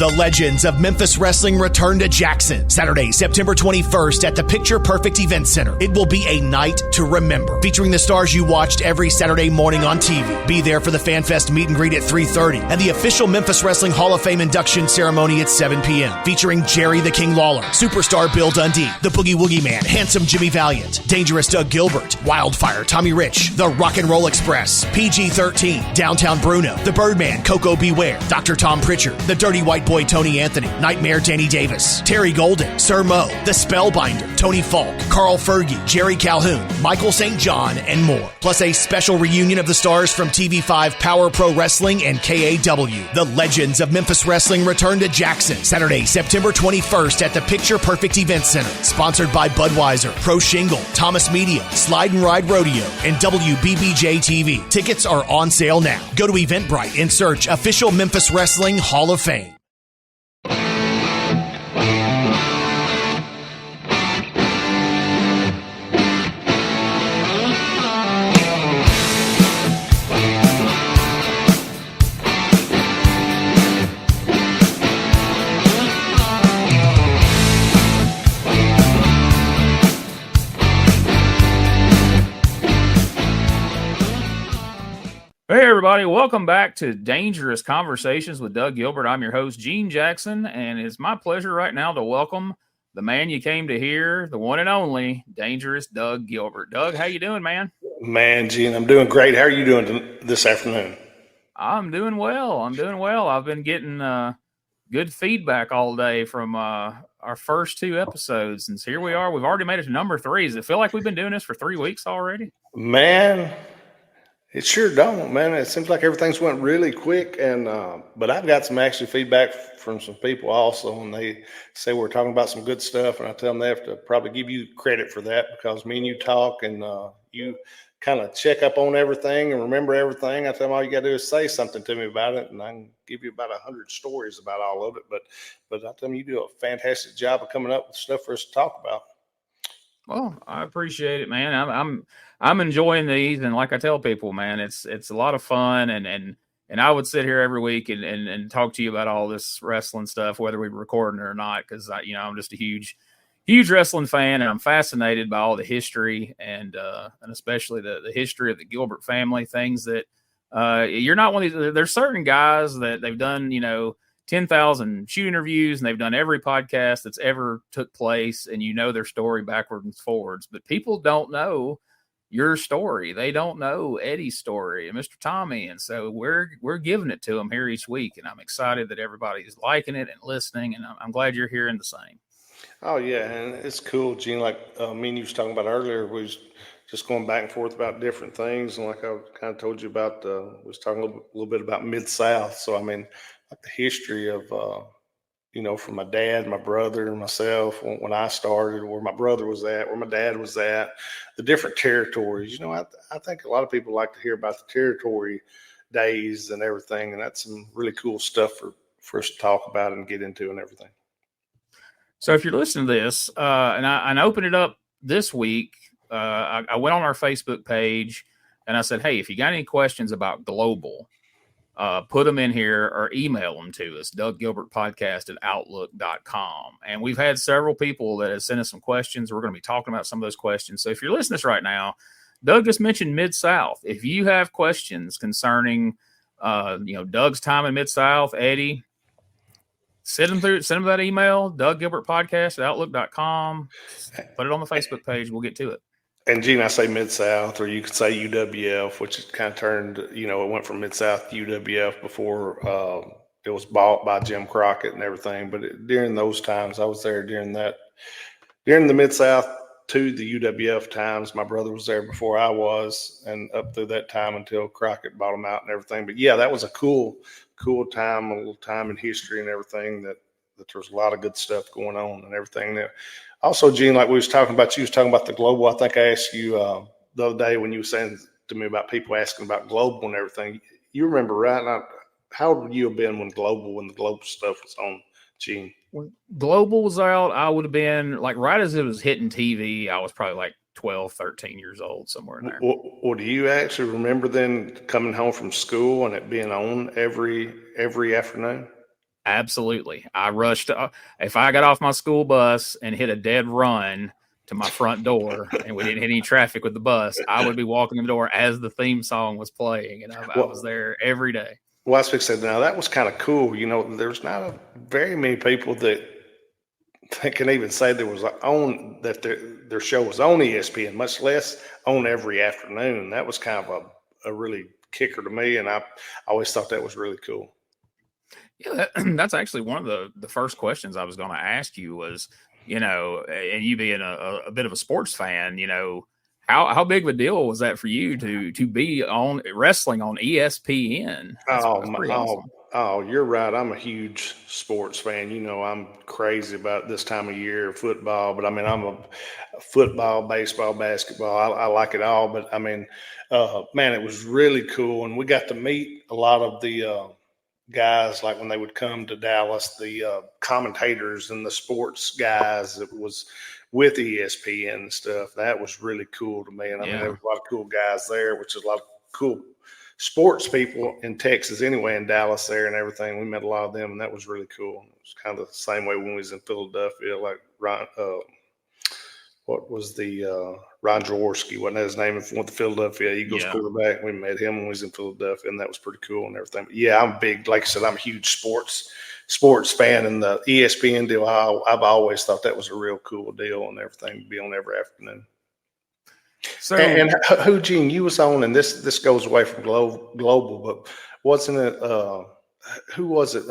The legends of Memphis Wrestling return to Jackson, Saturday, September 21st at the Picture Perfect Event Center. It will be a night to remember, featuring the stars you watched every Saturday morning on TV. Be there for the Fan Fest meet and greet at 3:30 and the official Memphis Wrestling Hall of Fame induction ceremony at 7 p.m. featuring Jerry the King Lawler, Superstar Bill Dundee, the Boogie Woogie Man, Handsome Jimmy Valiant, Dangerous Doug Gilbert, Wildfire Tommy Rich, the Rock and Roll Express, PG-13, Downtown Bruno, the Birdman Coco Beware, Dr. Tom Prichard, the Dirty White Boy Tony Anthony, Nightmare Danny Davis, Terry Golden, Sir Mo, the Spellbinder, Tony Falk, Carl Fergie, Jerry Calhoun, Michael St. John, and more. Plus a special reunion of the stars from TV5 Power Pro Wrestling and KAW. The legends of Memphis Wrestling return to Jackson, Saturday, September 21st at the Picture Perfect Event Center. Sponsored by Budweiser, Pro Shingle, Thomas Media, Slide and Ride Rodeo, and WBBJ TV. Tickets are on sale now. Go to Eventbrite and search Official Memphis Wrestling Hall of Fame. Hey, everybody. Welcome back to Dangerous Conversations with Doug Gilbert. I'm your host, Gene Jackson, and it's my pleasure right now to welcome the man you came to hear, the one and only Dangerous Doug Gilbert. Doug, how you doing, man? Man, Gene, I'm doing great. How are you doing this afternoon? I'm doing well. I've been getting good feedback all day from our first two episodes, and so here we are. We've already made it to number 3. Does it feel like we've been doing this for 3 weeks already? Man, it sure don't, man. It seems like everything's went really quick, and but I've got some actual feedback from some people also, and they say we're talking about some good stuff, and I tell them they have to probably give you credit for that because me and you talk, and you kind of check up on everything and remember everything. I tell them all you got to do is say something to me about it, and I can give you about 100 stories about all of it. But I tell them you do a fantastic job of coming up with stuff for us to talk about. Well, I appreciate it, man. I'm enjoying these, and like I tell people, man, it's a lot of fun, and I would sit here every week and talk to you about all this wrestling stuff, whether we're recording it or not, because I'm just a huge wrestling fan, and I'm fascinated by all the history and especially the history of the Gilbert family. Things that you're not one of these. There's certain guys that they've done 10,000 shoot interviews, and they've done every podcast that's ever took place, and their story backwards and forwards. But people don't know your story. They don't know Eddie's story and Mr. Tommy. And so we're giving it to them here each week. And I'm excited that everybody's liking it and listening. And I'm glad you're hearing the same. Oh, yeah. And it's cool, Gene. Like me and you was talking about earlier, we was just going back and forth about different things. And like I kind of told you about, we was talking a little bit about Mid South. So, I mean, like the history of, from my dad, my brother, and myself, when I started, where my brother was at, where my dad was at, the different territories. I think a lot of people like to hear about the territory days and everything, and that's some really cool stuff for us to talk about and get into and everything. So if you're listening to this, and I opened it up this week, I went on our Facebook page, and I said, hey, if you got any questions about Global, put them in here or email them to us, DougGilbertPodcast@outlook.com. And we've had several people that have sent us some questions. We're going to be talking about some of those questions. So if you're listening to this right now, Doug just mentioned Mid South. If you have questions concerning, Doug's time in Mid South, Eddie, send them that email, DougGilbertPodcast@outlook.com. Put it on the Facebook page. We'll get to it. And Gene, I say Mid South, or you could say UWF, which it kind of turned. It went from Mid South to UWF before it was bought by Jim Crockett and everything. But during those times, I was there during the Mid South to the UWF times. My brother was there before I was, and up through that time until Crockett bought them out and everything. But yeah, that was a cool time, a little time in history and everything. That there was a lot of good stuff going on and everything there. Also, Gene, like we was talking about, you was talking about the Global. I think I asked you the other day when you were saying to me about people asking about Global and everything. You remember, right? Now, how old would you have been when the Global stuff was on, Gene? When Global was out, I would have been like right as it was hitting TV. I was probably like 12, 13 years old, somewhere in there. Well, do you actually remember then coming home from school and it being on every afternoon? Absolutely. I rushed. If I got off my school bus and hit a dead run to my front door and we didn't hit any traffic with the bus, I would be walking in the door as the theme song was playing. And I was there every day. Well, I said, now that was kind of cool. You know, there's not very many people that can even say there was their show was on ESPN, much less on every afternoon. That was kind of a really kicker to me. And I always thought that was really cool. Yeah, that's actually one of the first questions I was going to ask you was, you know, and you being a bit of a sports fan, you know, how big of a deal was that for you to be on wrestling on ESPN? That's pretty awesome. Oh, you're right. I'm a huge sports fan. You know, I'm crazy about this time of year, football, but I mean, I'm a football, baseball, basketball. I like it all, but I mean, man, it was really cool. And we got to meet a lot of the, guys, like when they would come to Dallas, the commentators and the sports guys that was with ESPN and stuff. That was really cool to me. And I mean, there was a lot of cool guys there, which is a lot of cool sports people in Texas anyway, in Dallas there and everything. We met a lot of them, and that was really cool. It was kind of the same way when we was in Philadelphia, like Ron, Ron Jaworski, wasn't that his name? Went to Philadelphia Eagles quarterback. We met him when we was in Philadelphia, and that was pretty cool and everything. But yeah, I'm big. Like I said, I'm a huge sports fan, and the ESPN deal, I've always thought that was a real cool deal and everything to be on every afternoon. So, and who, Gene, you was on, and this goes away from global, but wasn't it? Who was it?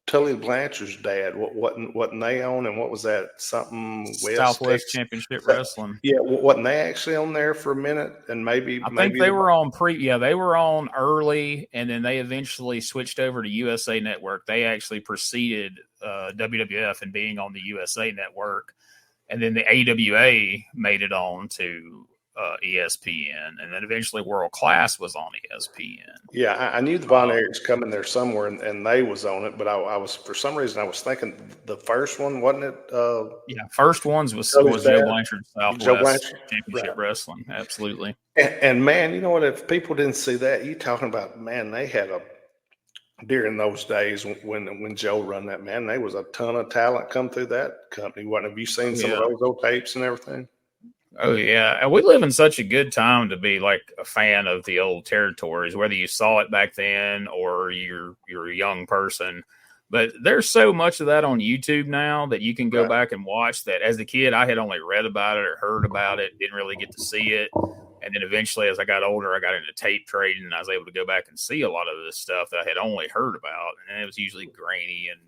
Tully Blanchard's dad. Wasn't they on? And what was that? Something West Southwest Texas? Championship Wrestling. Yeah, wasn't they actually on there for a minute? And I think they were on they were on early, and then they eventually switched over to USA Network. They actually preceded WWF in being on the USA Network, and then the AWA made it on to ESPN, and then eventually World Class was on ESPN. Yeah, I knew the Von Erichs coming there somewhere, and they was on it, but I was, for some reason, I was thinking the first one, wasn't it? First ones was Joe Blanchard Southwest Championship Wrestling. Absolutely. And man, you know what? If people didn't see that, you talking about, man, they had during those days when Joe run that, man, there was a ton of talent come through that company. Have you seen some of those old tapes and everything? Oh, yeah. And we live in such a good time to be like a fan of the old territories, whether you saw it back then or you're a young person. But there's so much of that on YouTube now that you can go back and watch that. As a kid, I had only read about it or heard about it, didn't really get to see it. And then eventually, as I got older, I got into tape trading, and I was able to go back and see a lot of this stuff that I had only heard about. And it was usually grainy and,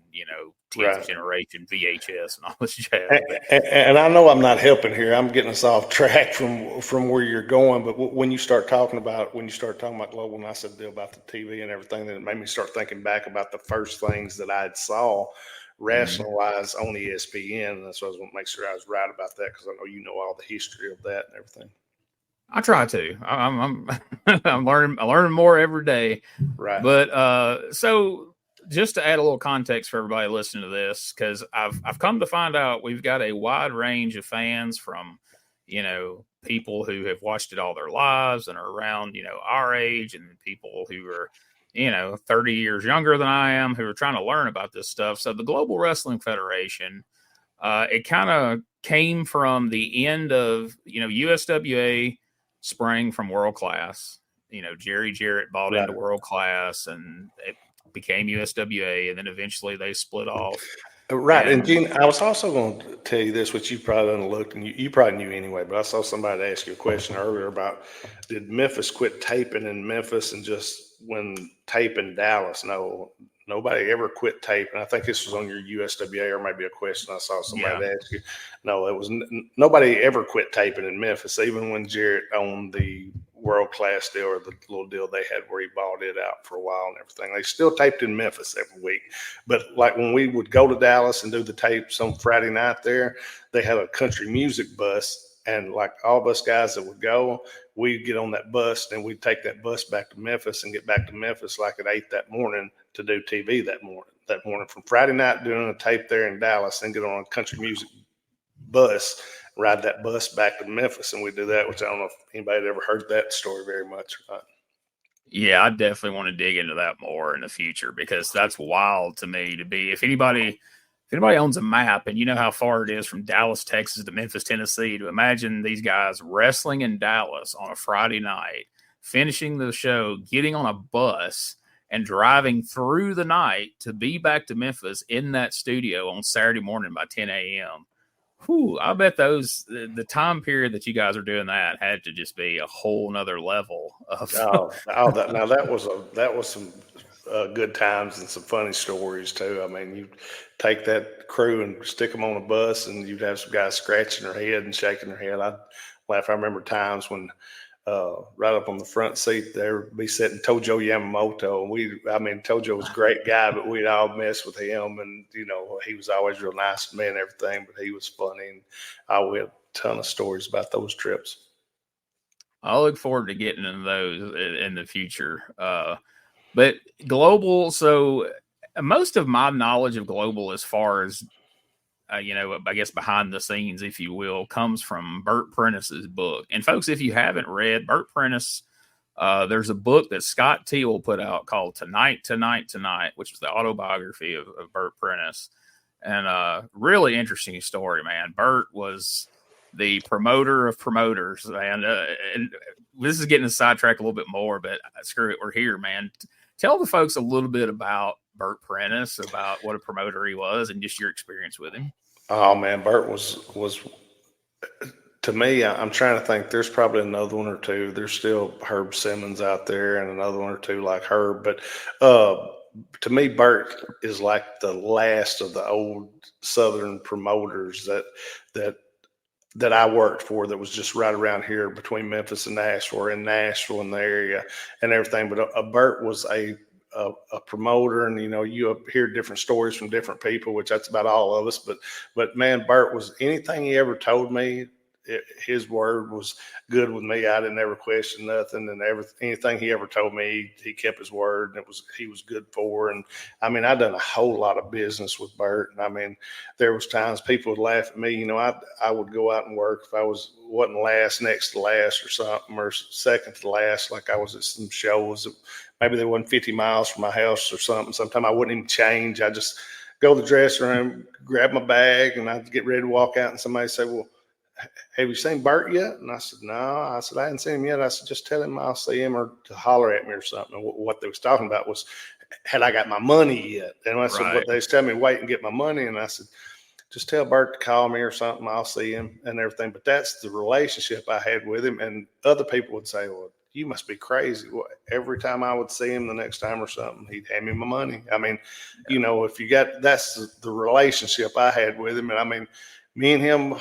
10th generation VHS and all this jazz. And I know I'm not helping here. I'm getting us off track from where you're going. But when you start talking about global, and I said the deal about the TV and everything, then it made me start thinking back about the first things that I'd saw wrestling-wise on ESPN. And that's why I was going to make sure I was right about that, because I know you know all the history of that and everything. I try to. I'm I'm learning more every day. Right. But so just to add a little context for everybody listening to this, because I've come to find out we've got a wide range of fans from, people who have watched it all their lives and are around, our age, and people who are, 30 years younger than I am, who are trying to learn about this stuff. So the Global Wrestling Federation, it kind of came from the end of, USWA sprang from World Class. Jerry Jarrett bought into World Class, and it became USWA, and then eventually they split off. Right. And Gene, I was also going to tell you this, which you probably overlooked, and you probably knew anyway, but I saw somebody ask you a question earlier about, did Memphis quit taping in Memphis and just when tape in Dallas? No, nobody ever quit taping. I think this was on your USWA, or maybe a question I saw somebody ask you. No, it was nobody ever quit taping in Memphis, even when Jarrett owned the World Class deal, or the little deal they had where he bought it out for a while and everything. They still taped in Memphis every week. But like when we would go to Dallas and do the tapes on Friday night there, they had a country music bus. And like all of us guys that would go, we'd get on that bus, and we'd take that bus back to Memphis and get back to Memphis like at 8 that morning to do TV that morning from Friday night, doing a tape there in Dallas, and get on a country music bus, ride that bus back to Memphis. And we do that, which I don't know if anybody had ever heard that story very much or not. Yeah, I definitely want to dig into that more in the future, because that's wild to me to be. If anybody owns a map and you know how far it is from Dallas, Texas to Memphis, Tennessee, to imagine these guys wrestling in Dallas on a Friday night, finishing the show, getting on a bus and driving through the night to be back to Memphis in that studio on Saturday morning by 10 a.m. Whew, I bet the time period that you guys are doing that had to just be a whole nother level of. That was some good times and some funny stories too. I mean, you take that crew and stick them on a bus, and you'd have some guys scratching their head and shaking their head. I laugh. I remember times when right up on the front seat there would be sitting Tojo Yamamoto, and Tojo was a great guy, but we'd all mess with him, and he was always real nice to me and everything, but he was funny, and we had a ton of stories about those trips. I look forward to getting into those in the future. But global, so most of my knowledge of global, as far as I guess behind the scenes, if you will, comes from Bert Prentice's book. And folks, if you haven't read Bert Prentice, there's a book that Scott Teal put out called Tonight, which is the autobiography of Bert Prentice. And really interesting story, man. Bert was the promoter of promoters, and this is getting a sidetrack a little bit more, but screw it, we're here, man. Tell the folks a little bit about Bert Prentice, about what a promoter he was, and just your experience with him. Oh man, Bert was to me. I'm trying to think. There's probably another one or two. There's still Herb Simmons out there, and another one or two like Herb. But to me, Bert is like the last of the old Southern promoters that I worked for, that was just right around here between Memphis and Nashville, in Nashville in the area and everything. But Bert was a promoter, and you hear different stories from different people, which that's about all of us. But man, Bert was, anything he ever told me, his word was good with me. I didn't ever question nothing, and anything he ever told me, he kept his word, and he was good for. And I mean, I done a whole lot of business with Bert, and I mean, there was times people would laugh at me. I would go out and work if I wasn't last, next to last, or something, or second to last, like I was at some shows. Maybe they wasn't 50 miles from my house or something. Sometimes I wouldn't even change. I just go to the dressing room, grab my bag, and I'd get ready to walk out, and somebody say, "Well, have you seen Bert yet?" And I said, "No." I said, "I hadn't seen him yet." I said, "Just tell him I'll see him, or to holler at me or something." And what they was talking about was, had I got my money yet? And I said, "What they was telling me, wait and get my money." And I said, "Just tell Bert to call me or something. I'll see him," and everything. But that's the relationship I had with him. And other people would say, "Well, you must be crazy." Every time I would see him the next time or something, he'd hand me my money. I mean, that's the relationship I had with him. And I mean, me and him,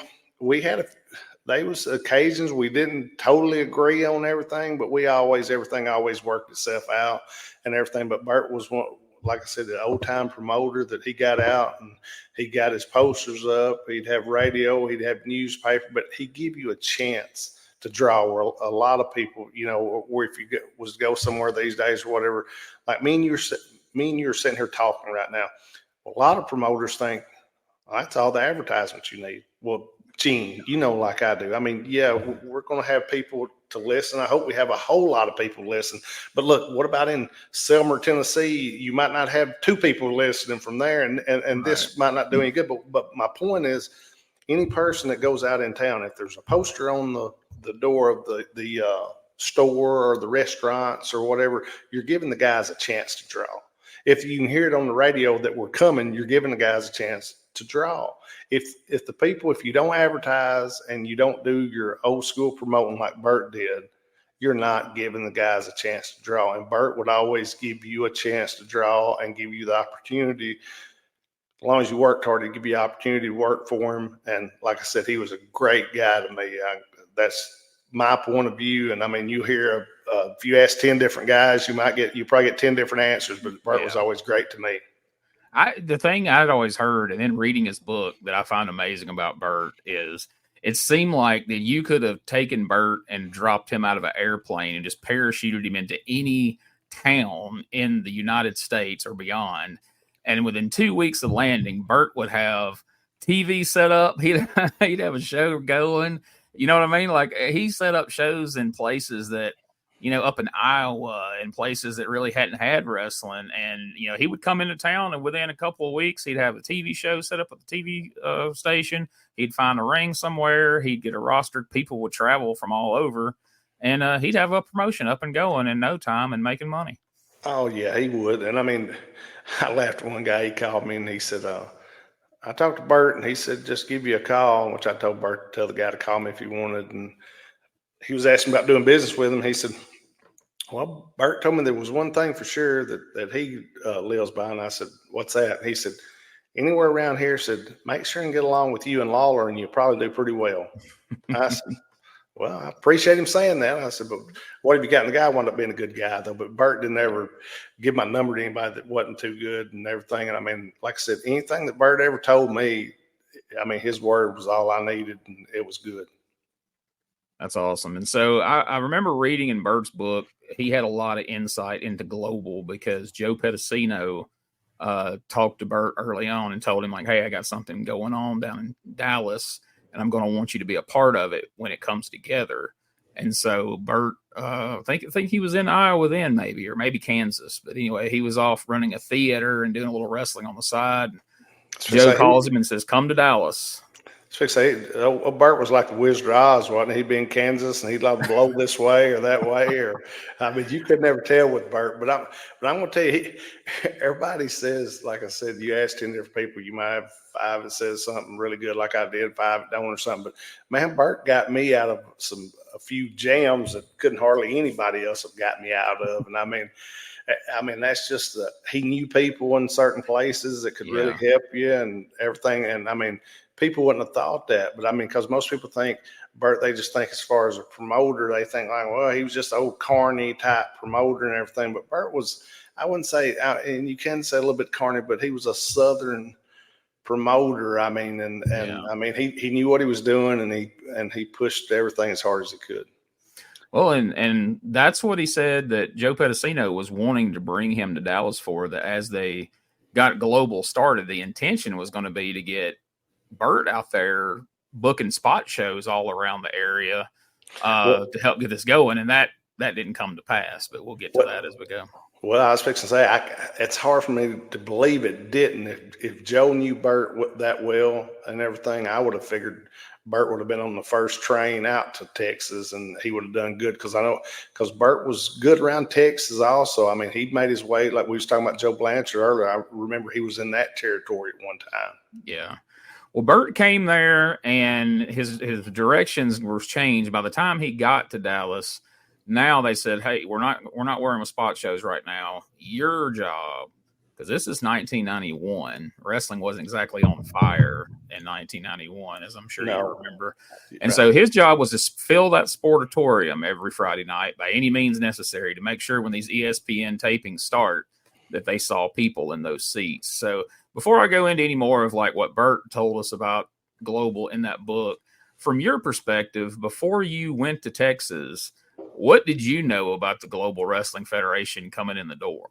there was occasions we didn't totally agree on everything, but everything always worked itself out and everything. But Bert was one, like I said, the old time promoter that he got out, and he got his posters up. He'd have radio, he'd have newspaper, but he'd give you a chance to draw, where a lot of people, where if you was to go somewhere these days or whatever, like me and you're sitting here talking right now. A lot of promoters think, "Oh, that's all the advertisements you need." Well, Gene, like I do. I mean, yeah, we're going to have people to listen. I hope we have a whole lot of people listen. But look, what about in Selmer, Tennessee? You might not have two people listening from there, and right. This might not do any good. But my point is, any person that goes out in town, if there's a poster on the door of the store or the restaurants or whatever, you're giving the guys a chance to draw. If you can hear it on the radio that we're coming, you're giving the guys a chance to draw. If you don't advertise and you don't do your old school promoting like Bert did, you're not giving the guys a chance to draw. And Bert would always give you a chance to draw and give you the opportunity. As long as you worked hard, he'd give you the opportunity to work for him. And like I said, he was a great guy to me. That's my point of view. And I mean, you hear if you ask 10 different guys, you probably get 10 different answers, but Bert was always great to me. The thing I'd always heard, and then reading his book, that I find amazing about Bert is it seemed like that you could have taken Bert and dropped him out of an airplane and just parachuted him into any town in the United States or beyond. And within 2 weeks of landing, Bert would have TV set up. He'd have a show going. You know what I mean? Like, he set up shows in places that up in Iowa and places that really hadn't had wrestling. And, he would come into town, and within a couple of weeks, he'd have a TV show set up at the TV station. He'd find a ring somewhere. He'd get a roster. People would travel from all over, and he'd have a promotion up and going in no time and making money. Oh, yeah, he would. And, I laughed at one guy. He called me, and he said, I talked to Bert, and he said, just give you a call, which I told Bert to tell the guy to call me if he wanted. And he was asking about doing business with him. He said, well, Bert told me there was one thing for sure that he lives by. And I said, what's that? And he said, anywhere around here, said, make sure and get along with you and Lawler, and you'll probably do pretty well. I said, well, I appreciate him saying that. I said, but what have you got? And the guy wound up being a good guy, though. But Bert didn't ever give my number to anybody that wasn't too good and everything. And, like I said, anything that Bert ever told me, his word was all I needed, and it was good. That's awesome. And so I remember reading in Bert's book, he had a lot of insight into global because Joe Pedicino talked to Bert early on and told him, like, hey, I got something going on down in Dallas, and I'm going to want you to be a part of it when it comes together. And so Bert, I think he was in Iowa then, maybe Kansas. But anyway, he was off running a theater and doing a little wrestling on the side. Joe calls him and says, come to Dallas. Bert was like the Wizard of Oz, wasn't he? He'd be in Kansas, and he'd like blow this way or that way, you could never tell with Bert. But I'm going to tell you, everybody says, like I said, you ask 10 different people, you might have 5 that says something really good, like I did, 5 that don't or something. But man, Bert got me out of a few jams that couldn't hardly anybody else have got me out of, and that's just he knew people in certain places that could really help you and everything, and people wouldn't have thought that, but because most people think Bert, they just think as far as a promoter, they think like, well, he was just an old corny type promoter and everything. But Bert was, I wouldn't say, and you can say a little bit corny, but he was a Southern promoter. He knew what he was doing, and he pushed everything as hard as he could. Well, and that's what he said that Joe Pedicino was wanting to bring him to Dallas for. That as they got global started, the intention was going to be to get Bert out there booking spot shows all around the area to help get this going, and that didn't come to pass. But we'll get to that as we go. Well, I was fixing to say, it's hard for me to believe it didn't. If Joe knew Bert that well and everything, I would have figured Bert would have been on the first train out to Texas, and he would have done good because Bert was good around Texas also. He'd made his way, like we was talking about Joe Blanchard earlier. I remember he was in that territory at one time. Yeah. Well, Bert came there, and his directions were changed. By the time he got to Dallas, now they said, hey, we're not worrying with spot shows right now. Your job, because this is 1991. Wrestling wasn't exactly on fire in 1991, as I'm sure you remember. And so his job was to fill that Sportatorium every Friday night by any means necessary to make sure when these ESPN tapings start that they saw people in those seats. So before I go into any more of like what Bert told us about global in that book, from your perspective, before you went to Texas, what did you know about the Global Wrestling Federation coming in the door?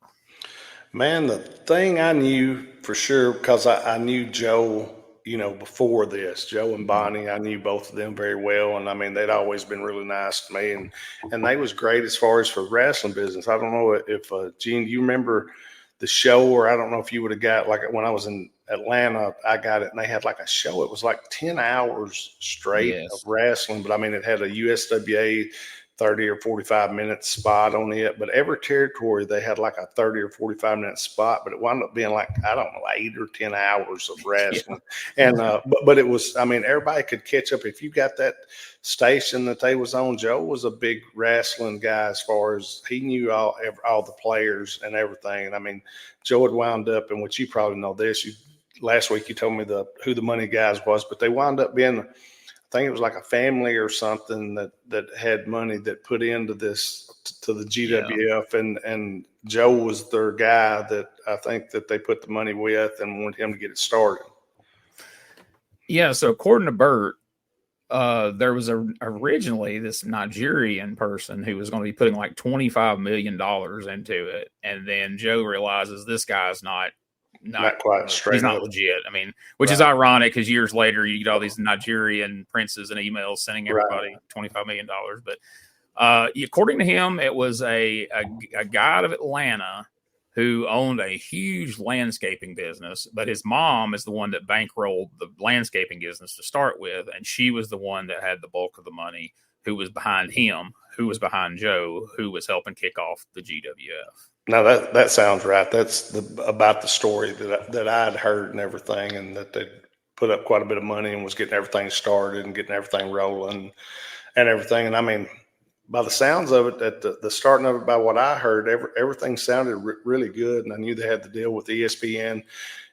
Man, the thing I knew for sure, because I knew Joe, before this, Joe and Bonnie, I knew both of them very well. And they'd always been really nice to me, and they was great as far as for wrestling business. I don't know if Gene, you remember the show, or I don't know if you would have got, like when I was in Atlanta, I got it, and they had like a show. It was like 10 hours straight of wrestling, but it had a USWA 30 or 45 minute spot on it. But every territory, they had like a 30 or 45 minute spot, but it wound up being like, I don't know, 8 or 10 hours of wrestling. And, but it was, everybody could catch up. If you got that station that they was on, Joe was a big wrestling guy as far as he knew all the players and everything. And Joe had wound up, and what you probably know this, last week you told me who the money guys was, but they wound up being, I think it was like a family or something that had money that put into this to the GWF, and Joe was their guy that I think that they put the money with and wanted him to get it started. Yeah. So according to Bert, there was originally this Nigerian person who was going to be putting like $25 million into it. And then Joe realizes this guy's not quite straight. He's not legit. Which is ironic because years later you get all these Nigerian princes and emails sending everybody $25 million. But According to him, it was a guy out of Atlanta who owned a huge landscaping business, but his mom is the one that bankrolled the landscaping business to start with, and she was the one that had the bulk of the money, who was behind him, who was behind Joe, who was helping kick off the GWF. Now that sounds right. That's about the story that I'd heard and everything, and that they put up quite a bit of money and was getting everything started and getting everything rolling and everything. And I mean, by the sounds of it, at the starting of it, by what I heard, everything sounded really good. And I knew they had the deal with ESPN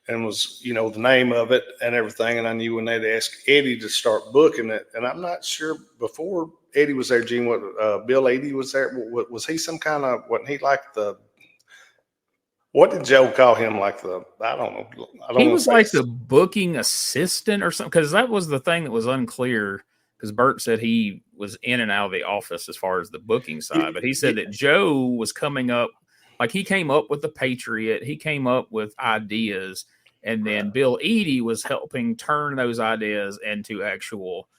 and was, the name of it and everything. And I knew when they'd asked Eddie to start booking it. And I'm not sure, before Eddie was there, Gene, what Bill Eddie was there, was he some kind of, wasn't he like what did Joe call him? Like I don't know. He was like the booking assistant or something, because that was the thing that was unclear. Because Bert said he was in and out of the office as far as the booking side, but he said that Joe was coming up, like he came up with the Patriot, he came up with ideas, and then Bill Eadie was helping turn those ideas into actual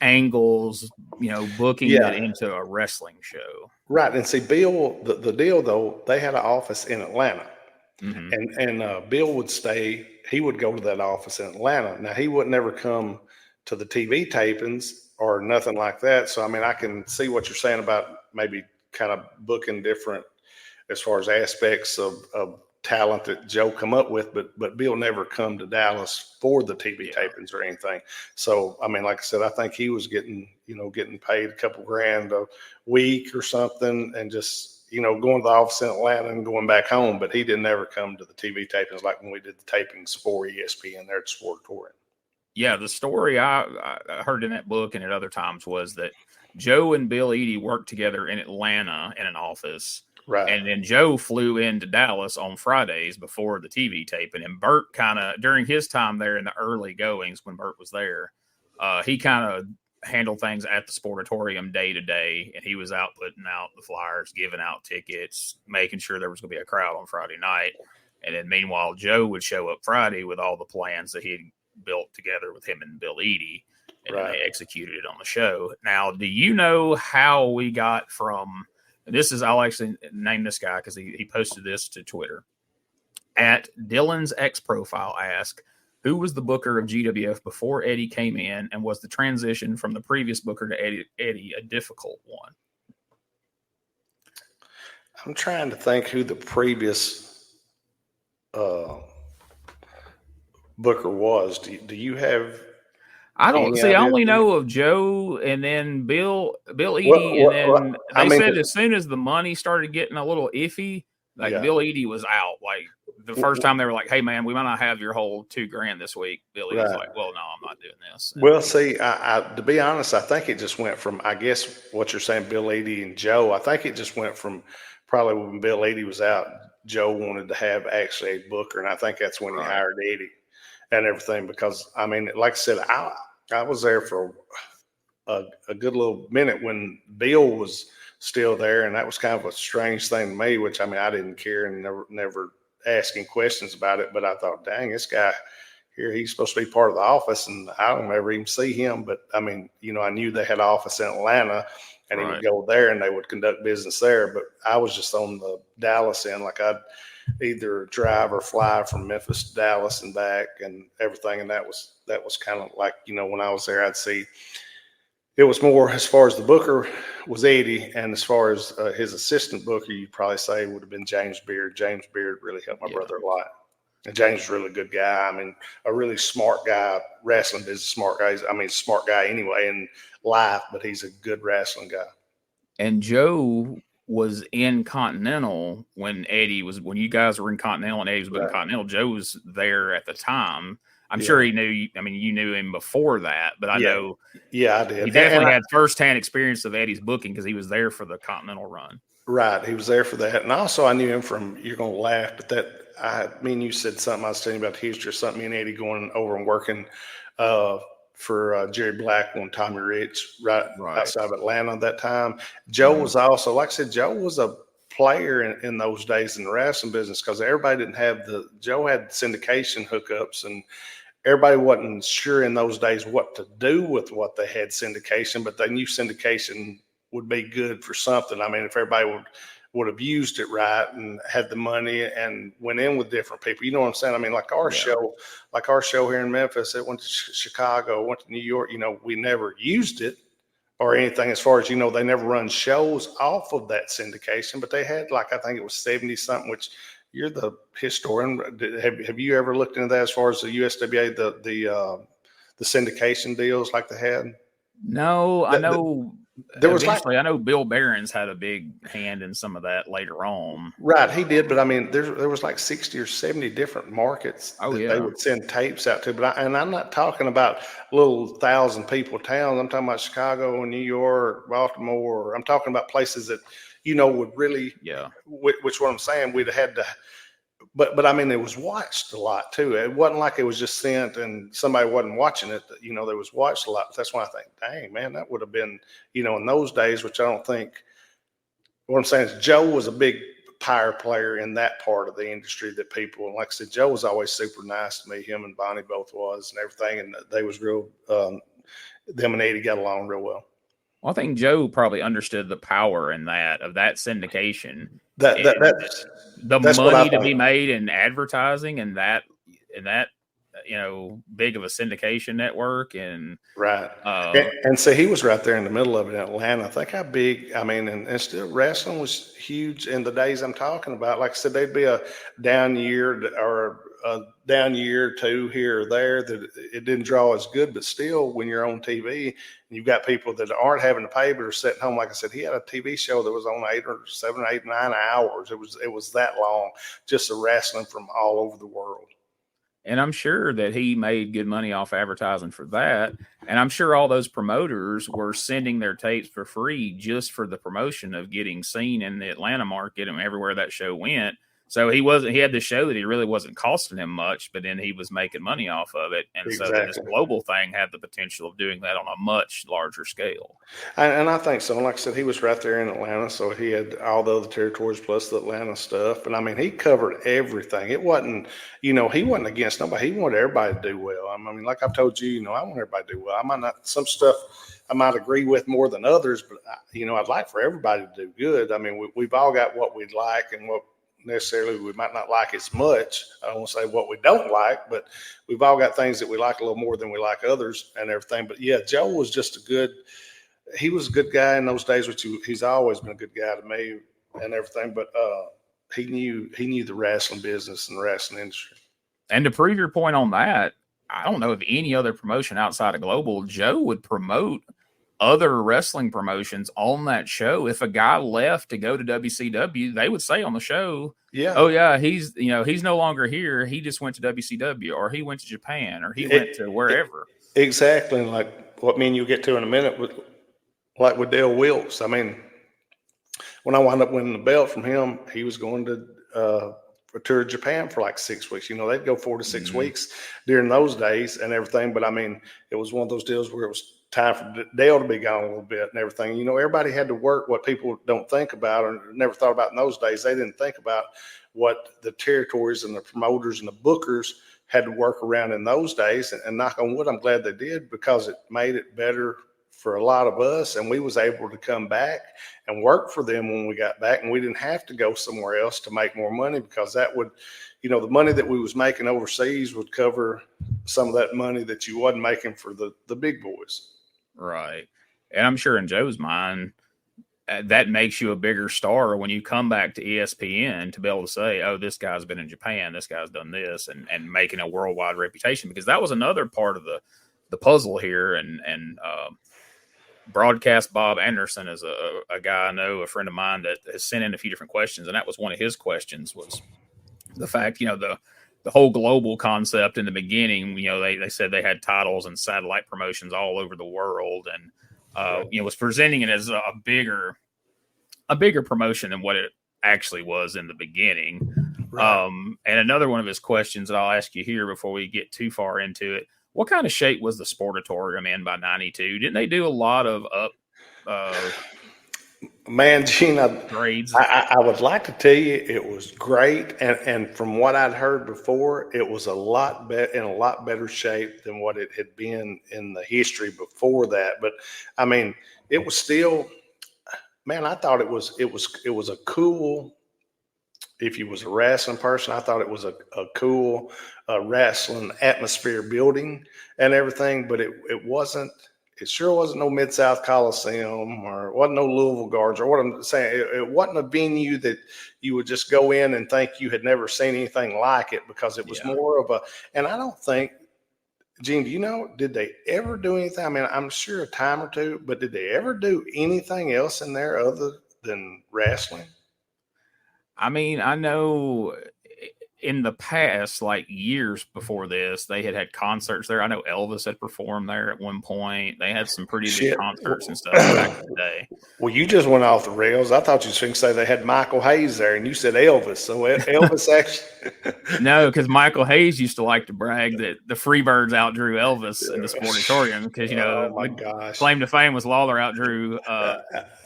angles, booking it into a wrestling show. Right. And see, Bill, the deal though, they had an office in Atlanta, and Bill would stay. He would go to that office in Atlanta. Now he would never come to the TV tapings or nothing like that. So, I mean, I can see what you're saying about maybe kind of booking different as far as aspects of talent that Joe come up with, but Bill never come to Dallas for the TV tapings or anything. So, I mean, like I said, I think he was getting paid a couple grand a week or something, and just, going to the office in Atlanta and going back home, but he didn't ever come to the TV tapings like when we did the tapings for ESPN there at the Sportatorium. Yeah, the story I heard in that book and at other times was that Joe and Bill Eadie worked together in Atlanta in an office. Right. And then Joe flew into Dallas on Fridays before the TV taping. And Bert kind of, during his time there in the early goings when Bert was there, he kind of handled things at the Sportatorium day to day. And he was out putting out the flyers, giving out tickets, making sure there was going to be a crowd on Friday night. And then meanwhile, Joe would show up Friday with all the plans that he had built together with him and Bill Eadie, and then they executed it on the show. Now, do you know how we got from I'll actually name this guy because he posted this to Twitter. At Dylan's X profile, asked, who was the booker of GWF before Eddie came in, and was the transition from the previous booker to Eddie a difficult one? I'm trying to think who the previous booker was. Do you have? I don't see. I only know of Joe, and then Bill Eadie, and then they said as soon as the money started getting a little iffy, Bill Eadie was out. Like the first time they were like, "Hey, man, we might not have your whole $2,000 this week." Bill Eadie was like, "Well, no, I'm not doing this." Well, see, I to be honest, I think it just went from, I guess what you're saying, Bill Eadie and Joe. I think it just went from probably when Bill Eadie was out, Joe wanted to have actually a booker, and I think that's when he hired Eddie and everything. Because I mean, like I said, I was there for a good little minute when Bill was still there, and that was kind of a strange thing to me, which I mean, I didn't care and never asking questions about it. But I thought, dang, this guy here, he's supposed to be part of the office, and I don't ever even see him. But I mean, I knew they had an office in Atlanta, and he would go there and they would conduct business there. But I was just on the Dallas end, like I'd either drive or fly from Memphis to Dallas and back and everything. And that was kind of like, when I was there, I'd see it was more as far as the booker was Eddie, and as far as his assistant booker, you'd probably say would have been James Beard. James Beard really helped my brother a lot. And James is a really good guy. I mean, a really smart guy. Wrestling business, smart guy. Smart guy anyway in life, but he's a good wrestling guy. And Joe was in Continental when you guys were in Continental and Eddie was in Continental. Joe was there at the time. I'm sure he knew. I mean, you knew him before that, but I know. Yeah, I did. He definitely had firsthand experience of Eddie's booking because he was there for the Continental run. Right, he was there for that, and also I knew him from. You're gonna laugh, but you said something. I was telling you about the history of something. Me and Eddie going over and working for Jerry Blackwood and Tommy Rich right outside of Atlanta at that time. Joe was also, like I said, Joe was a player in those days in the wrestling business because everybody didn't have Joe had syndication hookups, and everybody wasn't sure in those days what to do with what they had syndication, but they knew syndication would be good for something. I mean, if everybody would have used it right and had the money and went in with different people, you know what I'm saying? I mean, like our show here in Memphis, it went to Chicago, went to New York. You know, we never used it or anything as far as, you know, they never run shows off of that syndication, but they had like, I think it was 70 something, which you're the historian. Have you ever looked into that as far as the USWA, the syndication deals like they had? No, I know. There was I know Bill Barron's had a big hand in some of that later on. Right, he did, but I mean, there was like 60 or 70 different markets that they would send tapes out to. But I'm not talking about little 1,000 people towns. I'm talking about Chicago, New York, Baltimore. I'm talking about places that, you know, would really, which what I'm saying, we'd have had to. But I mean, it was watched a lot too. It wasn't like it was just sent and somebody wasn't watching it. You know, there was watched a lot. That's why I think, dang, man, that would have been, you know, in those days, which I don't think. What I'm saying is Joe was a big power player in that part of the industry that people, and like I said, Joe was always super nice to me. Him and Bonnie both was and everything. And they was real, them and Eddie got along real well. Well, I think Joe probably understood the power in that syndication. That's money to be made in advertising and that, you know, big of a syndication network and right. And so he was right there in the middle of it in Atlanta. Think how big, I mean, and still wrestling was huge in the days I'm talking about. Like I said, there'd be a down year or a down year or two here or there that it didn't draw as good, but still when you're on TV and you've got people that aren't having to pay, but are sitting home. Like I said, he had a TV show that was on 7, 8, 9 hours. It was that long, just the wrestling from all over the world. And I'm sure that he made good money off advertising for that. And I'm sure all those promoters were sending their tapes for free just for the promotion of getting seen in the Atlanta market and everywhere that show went. So he had the show that he really wasn't costing him much, but then he was making money off of it. And so this global thing had the potential of doing that on a much larger scale. And I think so. Like I said, he was right there in Atlanta. So he had all the other territories plus the Atlanta stuff. And I mean, he covered everything. It wasn't, you know, he wasn't against nobody. He wanted everybody to do well. I mean, like I've told you, you know, I want everybody to do well. I might not, some stuff I might agree with more than others, but you know, I'd like for everybody to do good. I mean, we've all got what we'd like and what necessarily we might not like as much. I don't want to say what we don't like, but we've all got things that we like a little more than we like others and everything. But yeah, Joe was just he was a good guy in those days, which he's always been a good guy to me and everything. But he knew the wrestling business and the wrestling industry. And to prove your point on that, I don't know of any other promotion outside of Global. Joe would promote other wrestling promotions on that show. If a guy left to go to WCW, they would say on the show, oh yeah, he's no longer here. He just went to WCW, or he went to Japan, or he went to wherever. Exactly. And like what me and you'll get to in a minute with Dale Wilkes. I mean, when I wound up winning the belt from him, he was going to a tour of Japan for like 6 weeks. You know, they'd go 4 to 6 weeks during those days and everything. But I mean, it was one of those deals where it was time for Dale to be gone a little bit and everything. You know, everybody had to work what people don't think about or never thought about in those days. They didn't think about what the territories and the promoters and the bookers had to work around in those days. And knock on wood, I'm glad they did, because it made it better for a lot of us. And we was able to come back and work for them when we got back. And we didn't have to go somewhere else to make more money, because that would, you know, the money that we was making overseas would cover some of that money that you wasn't making for the big boys. Right. And I'm sure in Joe's mind, that makes you a bigger star when you come back to ESPN to be able to say, oh, this guy's been in Japan, this guy's done this, and making a worldwide reputation, because that was another part of the puzzle here. And Broadcast Bob Anderson is a guy I know, a friend of mine, that has sent in a few different questions. And that was one of his questions, was the fact, you know, the whole global concept in the beginning, you know, they said they had titles and satellite promotions all over the world, and you know, was presenting it as a bigger promotion than what it actually was in the beginning. Right. And another one of his questions that I'll ask you here before we get too far into it: what kind of shape was the Sportatorium in by '92? Didn't they do a lot of Man, Gene, grades? I would like to tell you it was great, and from what I'd heard before, it was in a lot better shape than what it had been in the history before that. But I mean, it was still, man, I thought it was a cool. If you was a wrestling person, I thought it was a cool wrestling atmosphere building and everything, but it wasn't. It sure wasn't no Mid South Coliseum, or it wasn't no Louisville Guards, or what I'm saying. It wasn't a venue that you would just go in and think you had never seen anything like it, because it was more of a. And I don't think, Gene, do you know, did they ever do anything? I mean, I'm sure a time or two, but did they ever do anything else in there other than wrestling? I mean, I know in the past, like years before this, they had concerts there. I know Elvis had performed there at one point. They had some pretty big concerts and stuff back in the day. Well, you just went off the rails. I thought you was going to say they had Michael Hayes there, and you said Elvis. So Elvis actually. No, because Michael Hayes used to like to brag that the Freebirds outdrew Elvis in the Sportatorium, because, you know, oh my gosh, claim to fame was Lawler outdrew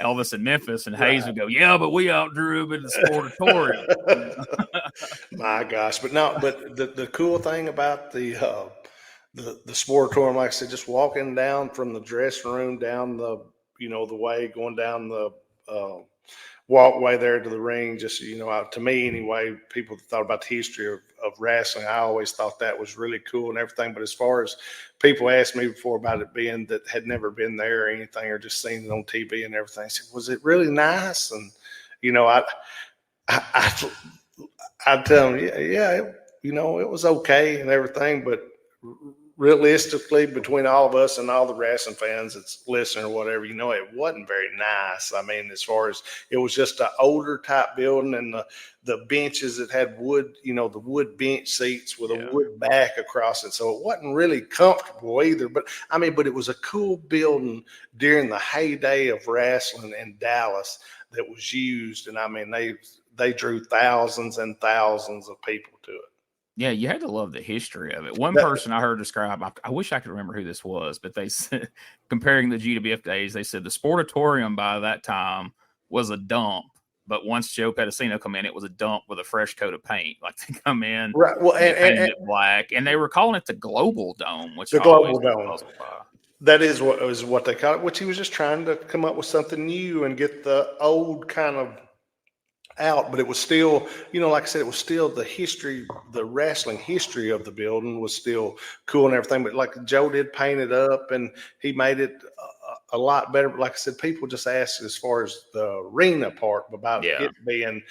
Elvis in Memphis, and Hayes would go, yeah, but we outdrew him in the Sportatorium. My gosh. But the cool thing about the Sportatorium, like I said, just walking down from the dressing room down the, the way, going down the walkway there to the ring, just, to me anyway, people thought about the history of wrestling. I always thought that was really cool and everything. But as far as people asked me before about it being that had never been there or anything, or just seen it on TV and everything, I said, was it really nice? And, I'd tell them, yeah, it was okay and everything, but realistically, between all of us and all the wrestling fans that's listening or whatever, it wasn't very nice. I mean, as far as, it was just an older type building, and the benches that had wood, the wood bench seats with a wood back across it. So it wasn't really comfortable either. But it was a cool building during the heyday of wrestling in Dallas that was used. And I mean, they drew thousands and thousands of people to it. Yeah, you had to love the history of it. One person I heard describe, I wish I could remember who this was, but they said, comparing the GWF days, they said the Sportatorium by that time was a dump. But once Joe Pedicino come in, it was a dump with a fresh coat of paint. Like, they come in, right? Well, and it black, and they were calling it the Global Dome, which the Global Dome. That is what they call it. Which he was just trying to come up with something new and get the old kind of out, but it was still, like I said, it was still the history, the wrestling history of the building was still cool and everything. But like Joe did paint it up, and he made it a lot better. But like I said, people just asked as far as the arena part about it being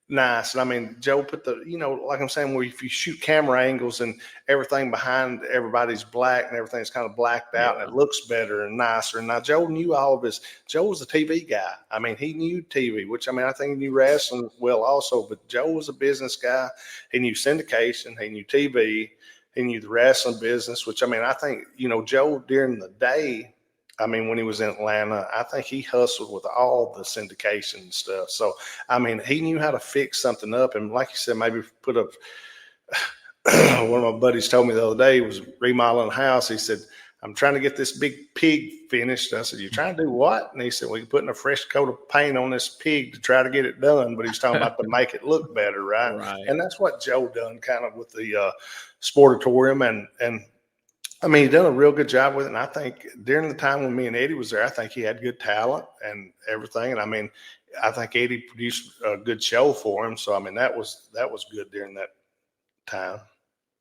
nice. And I mean, Joe put the, like I'm saying, where if you shoot camera angles and everything behind everybody's black and everything's kind of blacked out, and it looks better and nicer. And now Joe knew all of his, Joe was a TV guy. I mean, he knew TV, which, I mean, I think he knew wrestling well also, but Joe was a business guy. He knew syndication, he knew TV, he knew the wrestling business, which, I mean, I think, Joe during the day, I mean, when he was in Atlanta, I think he hustled with all the syndication and stuff. So, I mean, he knew how to fix something up. And like you said, maybe put up one of my buddies told me the other day, he was remodeling a house. He said, I'm trying to get this big pig finished. I said, you trying to do what? And he said, well, you're putting a fresh coat of paint on this pig to try to get it done. But he's talking about to make it look better, right? And that's what Joe done kind of with the Sportatorium. And I mean, he done a real good job with it. And I think during the time when me and Eddie was there, I think he had good talent and everything. And I mean, I think Eddie produced a good show for him. So, I mean, that was good during that time.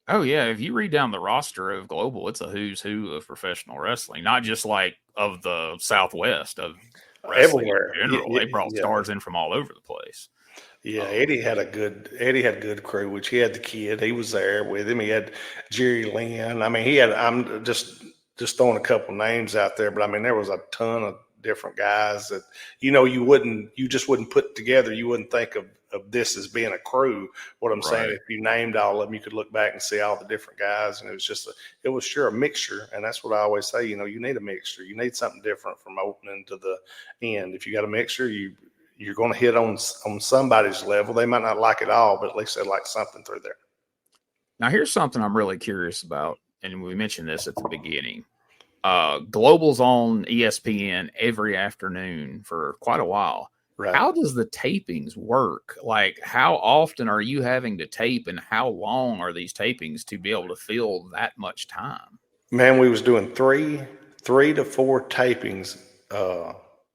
Oh, yeah. If you read down the roster of Global, it's a who's who of professional wrestling, not just like of the Southwest, of wrestling everywhere. In general. They brought stars in from all over the place. Yeah, Eddie had a good crew, which he had the kid. He was there with him. He had Jerry Lynn. I mean, I'm just throwing a couple names out there, but I mean, there was a ton of different guys that, you just wouldn't put together. You wouldn't think of this as being a crew. What I'm saying, if you named all of them, you could look back and see all the different guys. And it was it was sure a mixture. And that's what I always say, you need a mixture. You need something different from opening to the end. If you got a mixture, you're going to hit on somebody's level. They might not like it all, but at least they like something through there. Now, here's something I'm really curious about, and we mentioned this at the beginning. Global's on ESPN every afternoon for quite a while. Right. How does the tapings work? Like, how often are you having to tape, and how long are these tapings to be able to fill that much time? Man, we was doing three to four tapings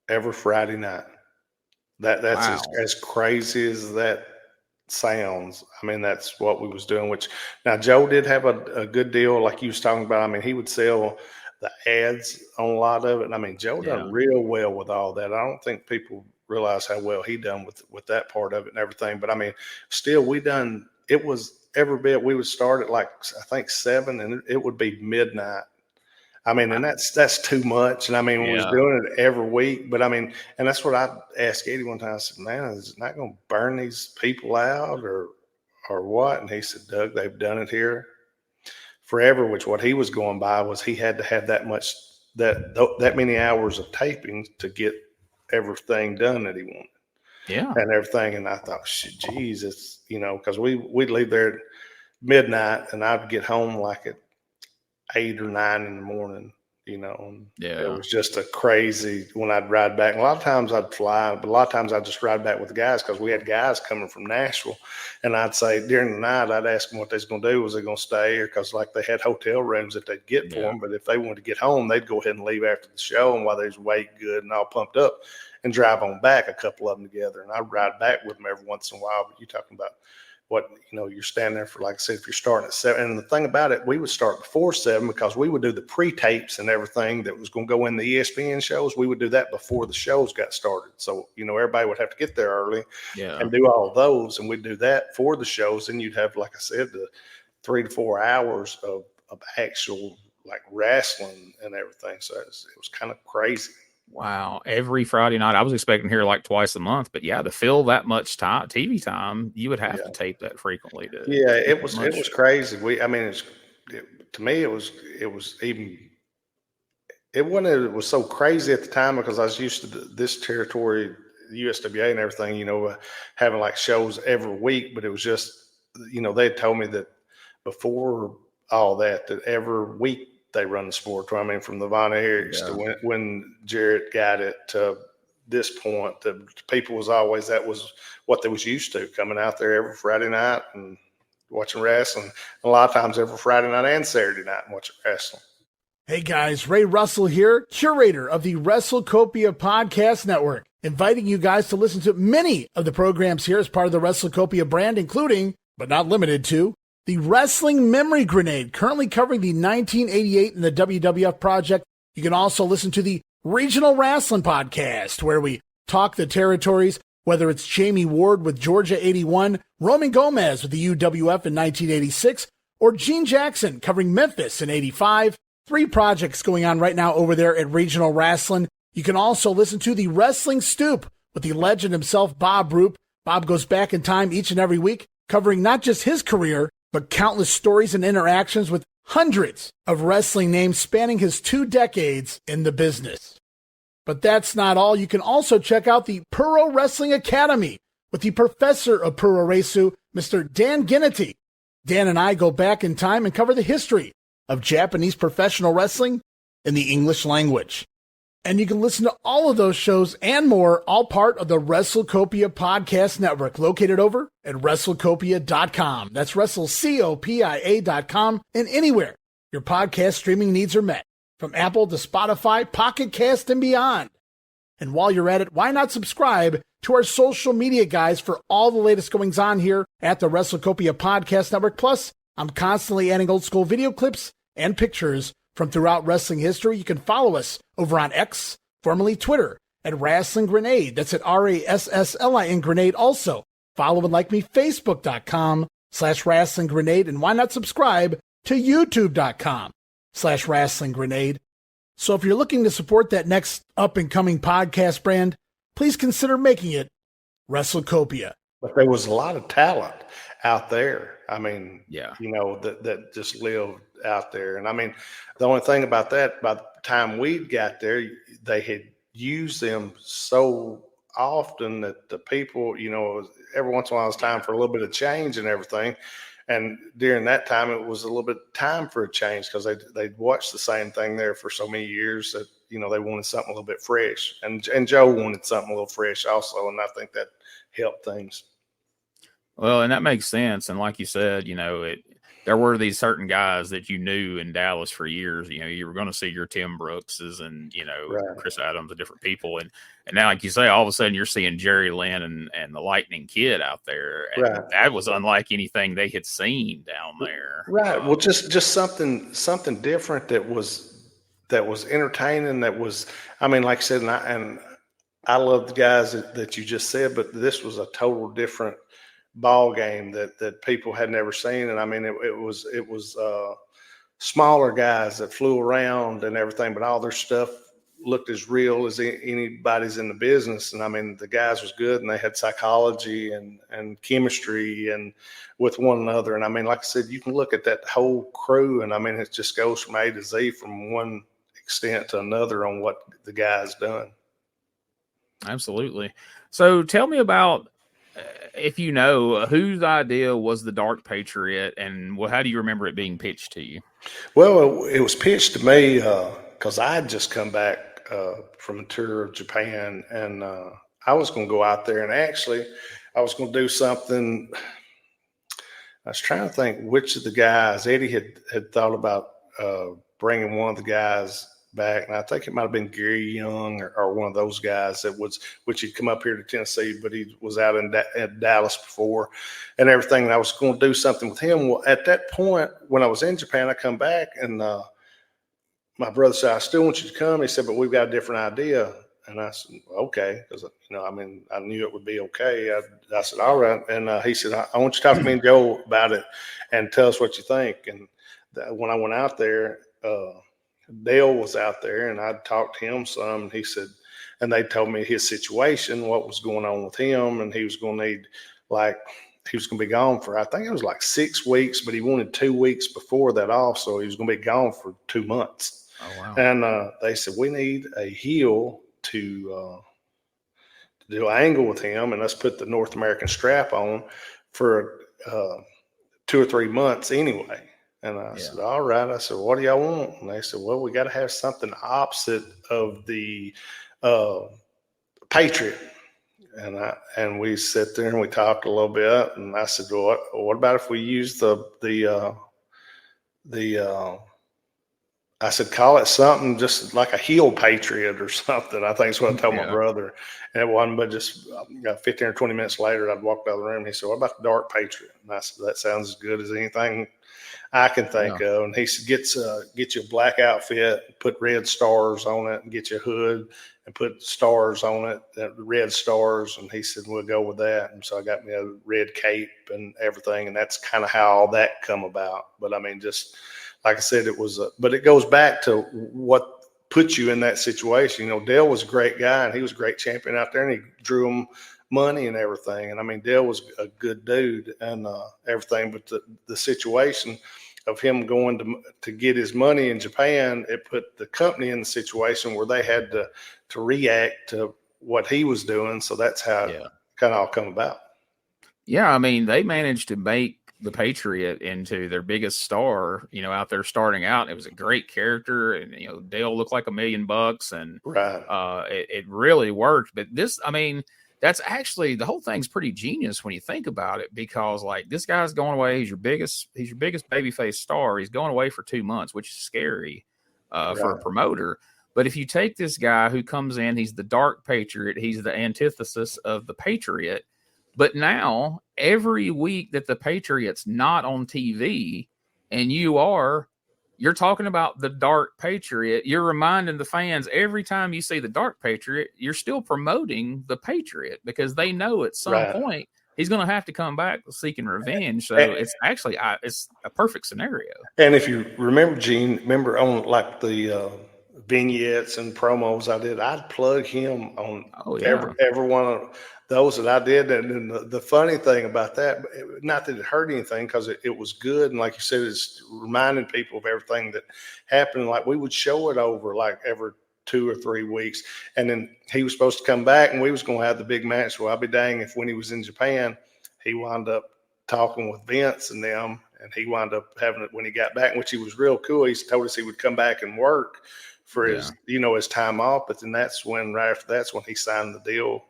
every Friday night. That's Wow. as crazy as that sounds. I mean, that's what we was doing, which now Joe did have a good deal like you was talking about. I mean, he would sell the ads on a lot of it. And I mean, Joe Yeah. done real well with all that. I don't think people realize how well he done with that part of it and everything. But I mean, still it was every bit. We would start at like, I think 7 and it would be midnight. I mean, and that's too much. And I mean, we was doing it every week, but I mean, and that's what I asked Eddie one time. I said, man, is it not going to burn these people out or what? And he said, Doug, they've done it here forever, which what he was going by was he had to have that many hours of taping to get everything done that he wanted. Yeah. And everything. And I thought, geez, it's, because we'd leave there at midnight and I'd get home like at 8 or 9 in the morning, and it was just a crazy when I'd ride back. And a lot of times I'd fly, but a lot of times I'd just ride back with the guys because we had guys coming from Nashville. And I'd say during the night, I'd ask them what they was going to do. Was they going to stay? Or because like they had hotel rooms that they'd get for them. But if they wanted to get home, they'd go ahead and leave after the show. And while they was waiting good and all pumped up and drive on back, a couple of them together. And I'd ride back with them every once in a while. But you're talking about what, you're standing there for, like I said, if you're starting at 7. And the thing about it, we would start before 7 because we would do the pre-tapes and everything that was going to go in the ESPN shows. We would do that before the shows got started. So, everybody would have to get there early and do all of those. And we'd do that for the shows. And you'd have, like I said, the 3 to 4 hours of actual like wrestling and everything. So it was kind of crazy. Wow. Every Friday night. I was expecting here like twice a month, but to fill that much time, TV time, you would have to tape that frequently. It was crazy. To me, it was even, it was so crazy at the time because I was used to this territory, the USWA and everything, having like shows every week, but it was just, they had told me that before all that every week they run the sport. I mean, from the Von Erichs to when Jarrett got it to this point, the people that was what they was used to, coming out there every Friday night and watching wrestling. A lot of times every Friday night and Saturday night and watching wrestling. Hey guys, Ray Russell here, curator of the WrestleCopia Podcast Network, inviting you guys to listen to many of the programs here as part of the WrestleCopia brand, including, but not limited to, the Wrestling Memory Grenade, currently covering the 1988 and the WWF project. You can also listen to the Regional Wrestling Podcast, where we talk the territories, whether it's Jamie Ward with Georgia 81, Roman Gomez with the UWF in 1986, or Gene Jackson covering Memphis in 85. 3 projects going on right now over there at Regional Wrestling. You can also listen to the Wrestling Stoop with the legend himself, Bob Roop. Bob goes back in time each and every week, covering not just his career, but countless stories and interactions with hundreds of wrestling names spanning his 2 decades in the business. But that's not all. You can also check out the Puro Wrestling Academy with the professor of Puro Resu, Mr. Dan Ginnity. Dan and I go back in time and cover the history of Japanese professional wrestling in the English language. And you can listen to all of those shows and more, all part of the WrestleCopia Podcast Network, located over at WrestleCopia.com. That's WrestleCopia.com, and anywhere your podcast streaming needs are met, from Apple to Spotify, Pocket Cast, and beyond. And while you're at it, why not subscribe to our social media guys for all the latest goings on here at the WrestleCopia Podcast Network. Plus, I'm constantly adding old school video clips and pictures from throughout wrestling history. You can follow us over on X, formerly Twitter, at Wrestling Grenade. That's at RASSLIN Grenade. Also, follow and like me, Facebook.com/Wrestling Grenade. And why not subscribe to YouTube.com/Wrestling Grenade. So if you're looking to support that next up and coming podcast brand, please consider making it WrestleCopia. But there was a lot of talent out there. I mean, that just lived out there. And I mean, the only thing about that, by the time we got there, they had used them so often that the people, every once in a while it's time for a little bit of change and everything. And during that time, it was a little bit time for a change because they'd watched the same thing there for so many years that, they wanted something a little bit fresh. And Joe wanted something a little fresh also. And I think that helped things. Well, and that makes sense. And like you said, there were these certain guys that you knew in Dallas for years. You know, you were going to see your Tim Brookses and, you know, Right. Chris Adams and different people. And now, like you say, all of a sudden you're seeing Jerry Lynn and the Lightning Kid out there. And Right. that was unlike anything they had seen down there. Right. Well, just something different that was entertaining. That was, I mean, like I said, and I love the guys that you just said, but this was a total different ball game that people had never seen. And I mean, it was smaller guys that flew around and everything, but all their stuff looked as real as anybody's in the business. And I mean, the guys was good, and they had psychology and chemistry and with one another. And I mean, like I said, you can look at that whole crew, and I mean, it just goes from A to Z, from one extent to another on what the guys done. Absolutely. So tell me about, if you know, whose idea was the Dark Patriot, and how do you remember it being pitched to you? Well, it was pitched to me because I had just come back from a tour of Japan, and I was going to go out there, and actually I was going to do something. I was trying to think which of the guys. Eddie had thought about bringing one of the guys back, and I think it might have been Gary Young or one of those guys which he'd come up here to Tennessee, but he was out in Dallas before and everything. And I was going to do something with him. Well, at that point, when I was in Japan, I come back, and my brother said, "I still want you to come." He said, "But we've got a different idea." And I said, "Okay," because I mean, I knew it would be okay. I said, "All right." And he said, "I want you to talk to me and Joe about it, and tell us what you think." And when I went out there, Dale was out there, and I talked to him some, and he said, and they told me his situation, what was going on with him, and he was going to need, like, he was going to be gone for, I think it was like 6 weeks, but he wanted 2 weeks before that off, so he was going to be gone for 2 months. Oh, wow. And they said, we need a heel to do an angle with him, and let's put the North American strap on for 2 or 3 months anyway. And I said, all right. I said, what do y'all want? And they said, well, we got to have something opposite of the Patriot. And we sat there and we talked a little bit. And I said, well, what about if we use I said, call it something just like a heel Patriot or something. I think is what I told my brother. And it wasn't but just 15 or 20 minutes later, I'd walked out of the room. And he said, what about the Dark Patriot? And I said, that sounds as good as anything I can think of. And he said, get you a black outfit, put red stars on it, and get you a hood and put stars on it, red stars. And he said, we'll go with that. And so I got me a red cape and everything. And that's kind of how all that come about. But I mean, just like I said, it was, but it goes back to what put you in that situation. You know, Dale was a great guy, and he was a great champion out there, and he drew him money and everything. And I mean, Dale was a good dude and everything, but the situation of him going to get his money in Japan, it put the company in the situation where they had to react to what he was doing. So that's how it kind of all come about. Yeah. I mean, they managed to make the Patriot into their biggest star, you know, out there starting out. It was a great character, and, you know, Dale looked like $1 million, and it really worked. But this, I mean, that's actually, the whole thing's pretty genius when you think about it, because like this guy's going away. He's your biggest babyface star. He's going away for 2 months, which is scary for a promoter. But if you take this guy who comes in, he's the Dark Patriot. He's the antithesis of the Patriot. But now every week that the Patriot's not on TV and you're talking about the Dark Patriot, you're reminding the fans every time you see the Dark Patriot, you're still promoting the Patriot, because they know at some point he's going to have to come back seeking revenge. So it's actually, it's a perfect scenario. And if you remember, Gene, on like the vignettes and promos I'd plug him on every one of those that I did. And the funny thing about that, not that it hurt anything, because it was good. And like you said, it's reminding people of everything that happened. Like we would show it over like every 2 or 3 weeks. And then he was supposed to come back, and we was going to have the big match. Well, I'll be dang if when he was in Japan, he wound up talking with Vince and them, and he wound up having it when he got back, which he was real cool. He told us he would come back and work for his, his time off. But then right after that's when he signed the deal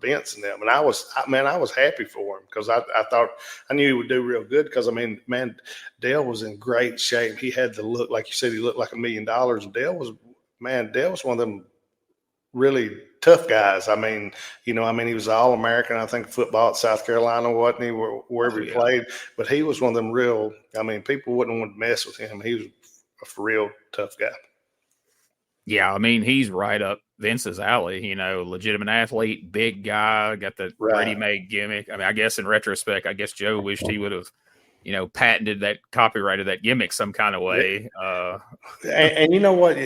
Vince and them. And I was happy for him because I thought I knew he would do real good because, I mean, man, Dale was in great shape. He had the look, like you said, he looked like $1 million. And Dale was one of them really tough guys. I mean, he was All-American, I think, football at South Carolina, wasn't he, wherever he played. But he was one of them real, I mean, people wouldn't want to mess with him. He was a real tough guy. Yeah, I mean, he's right up Vince's alley, legitimate athlete, big guy, got the ready-made gimmick. I mean, I guess in retrospect, Joe wished he would have, patented that, copyrighted that gimmick some kind of way. And you know what?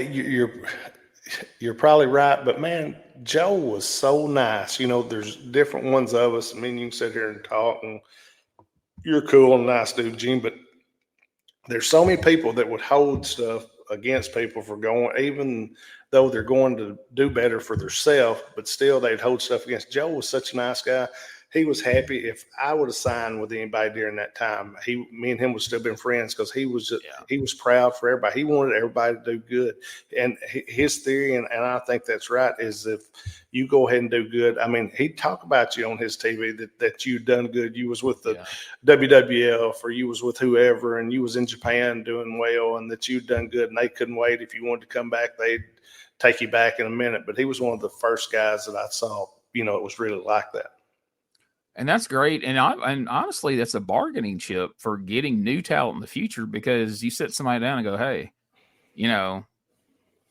You're probably right, but man, Joe was so nice. There's different ones of us. I mean, you can sit here and talk, and you're cool and nice dude, Gene, but there's so many people that would hold stuff against people for going, even though they're going to do better for themselves, but still they'd hold stuff against. Joe was such a nice guy. He was happy if I would have signed with anybody during that time. Me and him would still been friends because he was proud for everybody. He wanted everybody to do good. And his theory, and I think that's right, is if you go ahead and do good, I mean, he'd talk about you on his TV that you'd done good. You was with the WWF or you was with whoever, and you was in Japan doing well, and that you'd done good, and they couldn't wait. If you wanted to come back, they'd take you back in a minute. But he was one of the first guys that I saw, it was really like that. And that's great. And honestly, that's a bargaining chip for getting new talent in the future, because you sit somebody down and go, hey,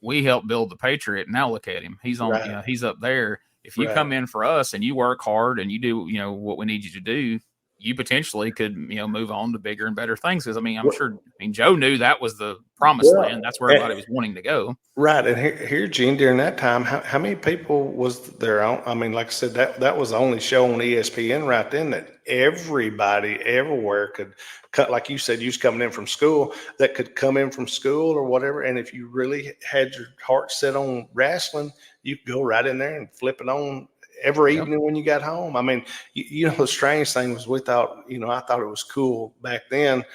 we helped build the Patriot. Now look at him. He's on, he's up there. If you come in for us and you work hard and you do, what we need you to do, you potentially could, move on to bigger and better things. Because, I'm sure Joe knew that was the promised land. That's where everybody was wanting to go. Right. And here, Gene, during that time, how many people was there on? I mean, like I said, that was the only show on ESPN right then that everybody everywhere could cut. Like you said, you was coming in from school, that could come in from school or whatever. And if you really had your heart set on wrestling, you could go right in there and flip it on every evening when you got home. I mean, the strange thing was we thought, I thought it was cool back then,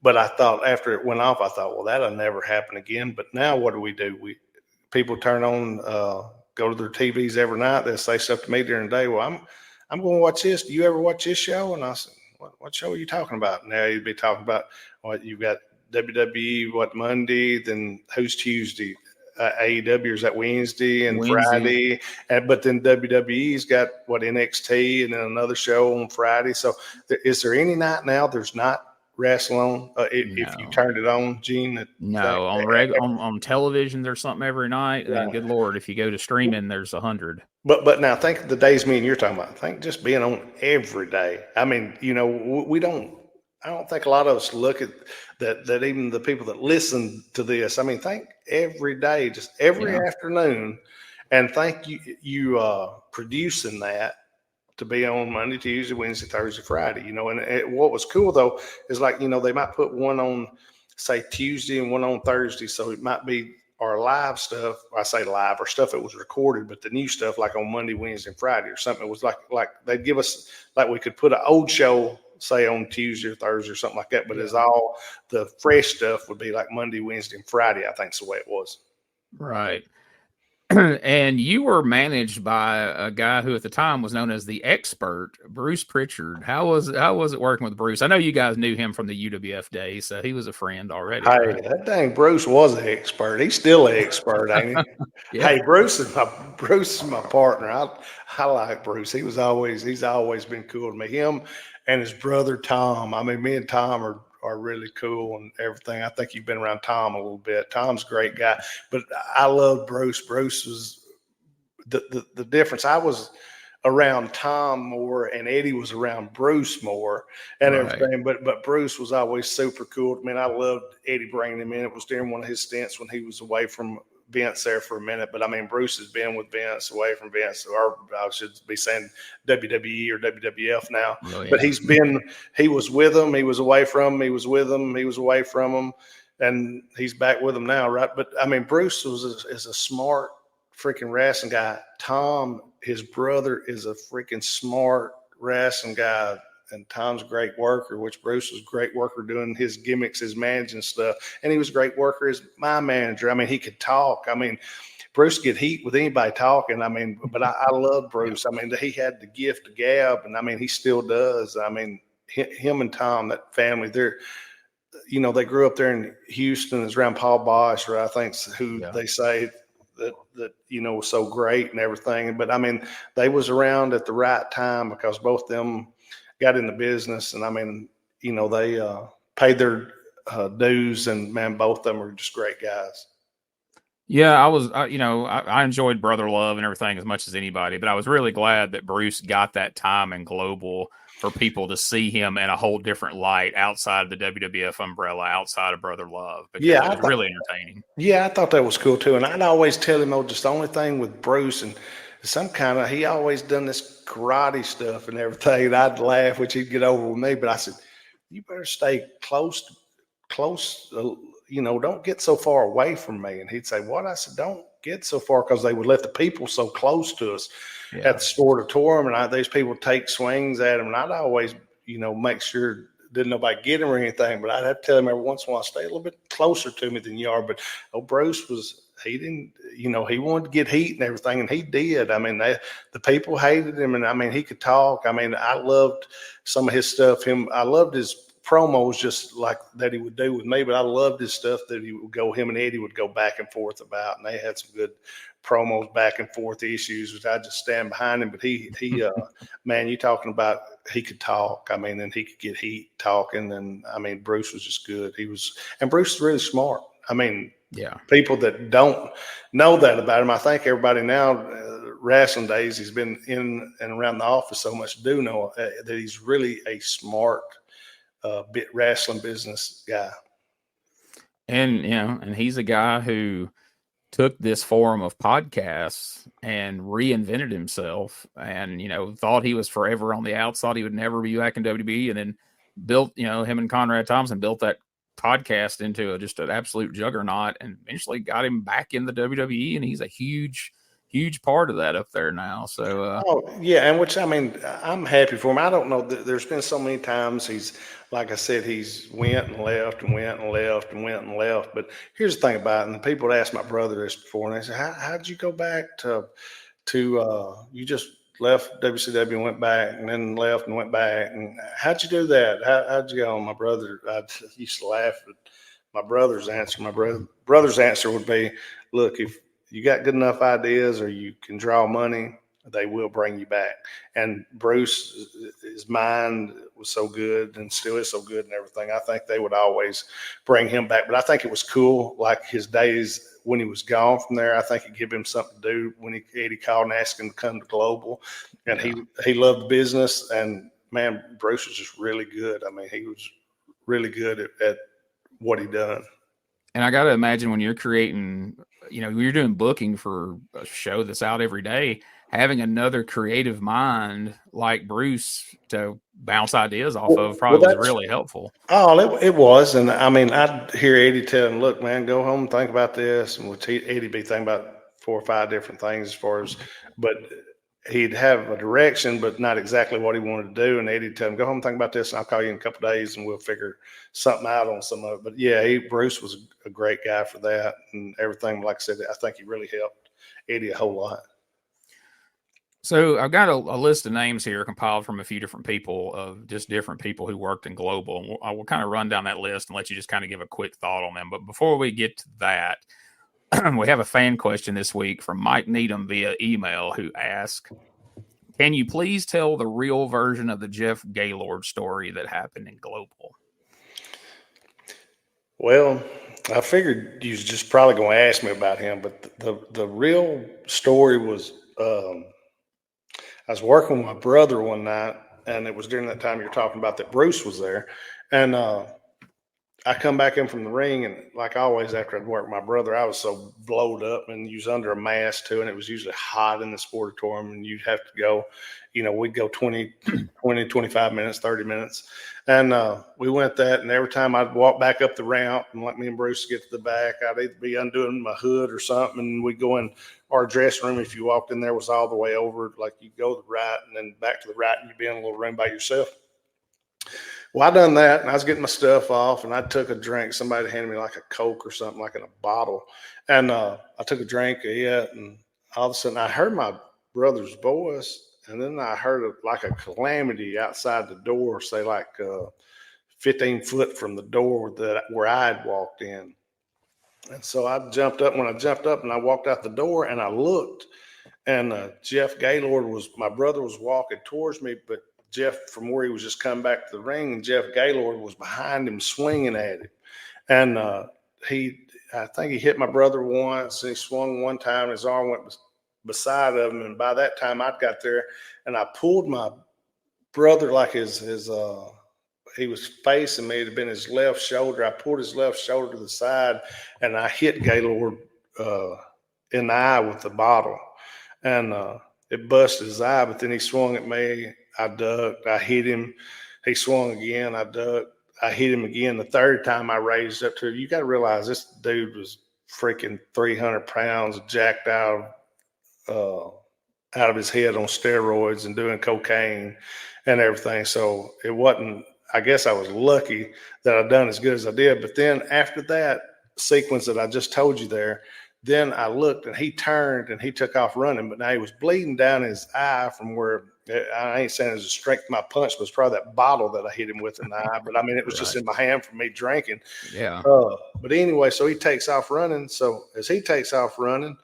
but I thought after it went off, I thought, well, that'll never happen again. But now what do? People turn on, go to their TVs every night. They'll say stuff to me during the day. Well, I'm going to watch this. Do you ever watch this show? And I said, what show are you talking about? Now you'd be talking about what you've got WWE, Monday, then who's Tuesday? AEW is that Wednesday and Friday, but then WWE's got NXT and then another show on Friday. So is there any night now there's not wrestling on if you turned it on, Gene? On television there's something every night, and then good Lord, if you go to streaming there's 100. But now think of the days me and you're talking about. Think just being on every day. I mean, I don't think a lot of us look at that even the people that listen to this. I mean, think every day, just every afternoon, and think you producing that to be on Monday, Tuesday, Wednesday, Thursday, Friday. And what was cool though is they might put one on, say, Tuesday and one on Thursday, so it might be our live stuff. I say live, or stuff that was recorded, but the new stuff like on Monday, Wednesday, and Friday or something. It was like they'd give us we could put an old show, say on Tuesday or Thursday or something like that, but it's all the fresh stuff would be like Monday, Wednesday, and Friday. I think is the way it was. Right. And you were managed by a guy who at the time was known as the Expert, Bruce Prichard. How was it working with Bruce? I know you guys knew him from the UWF days, so he was a friend already. Hey, right? That dang Bruce was an expert. He's still an expert, ain't he? Hey, Bruce is my partner. I like Bruce. He's always been cool to me. Him and his brother Tom. I mean, me and Tom are really cool and everything. I think you've been around Tom a little bit. Tom's a great guy, but I love Bruce. Bruce was the difference. I was around Tom more and Eddie was around Bruce more and everything. But Bruce was always super cool. I mean, I loved Eddie bringing him in. It was during one of his stints when he was away from Vince there for a minute, but I mean, Bruce has been with Vince, away from Vince, or I should be saying WWE or WWF now. Oh, yeah. But he was with him, he was away from him, he was with him, he was away from him, and he's back with him now, right? But I mean, Bruce is a smart freaking wrestling guy. Tom, his brother, is a freaking smart wrestling guy. And Tom's a great worker, which Bruce was a great worker doing his gimmicks, his managing stuff. And he was a great worker as my manager. I mean, he could talk. I mean, Bruce get heat with anybody talking. I mean, but I love Bruce. I mean, he had the gift of gab, and I mean, he still does. I mean, him and Tom, that family, they grew up there in Houston. It's around Paul Bosch, or I think who they say that was so great and everything. But I mean, they was around at the right time because both of them got in the business, and I mean, they paid their dues, and man, both of them are just great guys. Yeah, I enjoyed Brother Love and everything as much as anybody, but I was really glad that Bruce got that time in Global for people to see him in a whole different light outside of the WWF umbrella, outside of Brother Love. Because it was really entertaining. Yeah, I thought that was cool too. And I'd always tell him, just the only thing with Bruce and he always done this karate stuff and everything. And I'd laugh, which he'd get over with me. But I said, you better stay close, don't get so far away from me. And he'd say, what? I said, don't get so far, because they would let the people so close to us at the Sportatorium, and these people take swings at him, and I'd always, make sure didn't nobody get him or anything, but I'd have to tell him every once in a while, stay a little bit closer to me than you are. But Bruce he didn't, he wanted to get heat and everything, and he did. I mean, the people hated him, and I mean, he could talk. I mean, I loved some of his stuff. I loved his promos just like that he would do with me, but I loved his stuff that him and Eddie would go back and forth about, and they had some good promos back and forth issues, which I just stand behind him. But he man, you talking about he could talk. I mean, and he could get heat talking, and I mean, Bruce was just good. And Bruce is really smart. I mean, people that don't know that about him, I think everybody now, wrestling days, he's been in and around the office so much, do know that he's really a smart wrestling business guy. And he's a guy who took this form of podcasts and reinvented himself, and thought he was forever on the outs, thought he would never be back in WWE, and then built, him and Conrad Thompson built that podcast into just an absolute juggernaut, and eventually got him back in the WWE, and he's a huge part of that up there now. So and which, I mean, I'm happy for him. I don't know, there's been so many times he's, like I said, he's went and left and went and left and went and left. But here's the thing about it, and people had asked my brother this before, and they said, how'd you go back to you just left WCW and went back, and then left and went back, and how'd you do that? How'd you go? And my brother, I used to laugh at my brother's answer. My brother's answer would be, look, if you got good enough ideas or you can draw money, they will bring you back. And Bruce, his mind was so good and still is so good and everything. I think they would always bring him back. But I think it was cool, like his days when he was gone from there. I think it gave him something to do when Eddie called and asked him to come to Global. And he loved business. And, man, Bruce was just really good. I mean, he was really good at what he done. And I got to imagine when you're creating, when you're doing booking for a show that's out every day, having another creative mind like Bruce to bounce ideas off of probably was really helpful. Oh, it was. And I mean, I'd hear Eddie tell him, look, man, go home and think about this. And Eddie be thinking about 4 or 5 different things but he'd have a direction, but not exactly what he wanted to do. And Eddie'd tell him, go home and think about this, and I'll call you in a couple of days and we'll figure something out on some of it. But yeah, Bruce was a great guy for that and everything. Like I said, I think he really helped Eddie a whole lot. So I've got a list of names here compiled from a few different people, of just different people who worked in Global. And I will kind of run down that list and let you just kind of give a quick thought on them. But before we get to that, we have a fan question this week from Mike Needham via email, who asked, can you please tell the real version of the Jeff Gaylord story that happened in Global? Well, I figured you was just probably going to ask me about him, but the real story was, I was working with my brother one night, and it was during that time you're talking about that Bruce was there. And I come back in from the ring, and like always, after I'd worked with my brother, I was so blowed up, and you was under a mask too, and it was usually hot in the Sportatorium, and you'd have to go, we'd go 20, 25 minutes, 30 minutes. And we went that, and every time I'd walk back up the ramp, and like me and Bruce get to the back, I'd either be undoing my hood or something, and we'd go in our dressing room. If you walked in there, was all the way over, like you go to the right and then back to the right, and you'd be in a little room by yourself. Well, I done that, and I was getting my stuff off, and I took a drink. Somebody handed me like a Coke or something, like in a bottle, and I took a drink of it, and all of a sudden I heard my brother's voice, and then I heard like a calamity outside the door, say like 15 foot from the door where I had walked in. And so I jumped up. When I jumped up and I walked out the door, and I looked, and Jeff Gaylord my brother was walking towards me, but Jeff, from where he was just coming back to the ring, and Jeff Gaylord was behind him swinging at him. And I think he hit my brother once, and he swung one time, and his arm went beside of him. And by that time I'd got there, and I pulled my brother, like he was facing me. It had been his left shoulder. I pulled his left shoulder to the side, and I hit Gaylord in the eye with the bottle. And it busted his eye, but then he swung at me. I ducked. I hit him. He swung again. I ducked. I hit him again. The third time I raised up to him. You got to realize this dude was freaking 300 pounds, jacked out of his head on steroids and doing cocaine and everything. So it wasn't, I guess I was lucky that I done as good as I did. But then after that sequence that I just told you there, then I looked, and he turned and he took off running, but now he was bleeding down his ае from where, I ain't saying it was the strength of my punch, but it's probably that bottle that I hit him with in the eye. But I mean, it was just in my hand from me drinking. Yeah. But anyway, so he takes off running. So as he takes off running,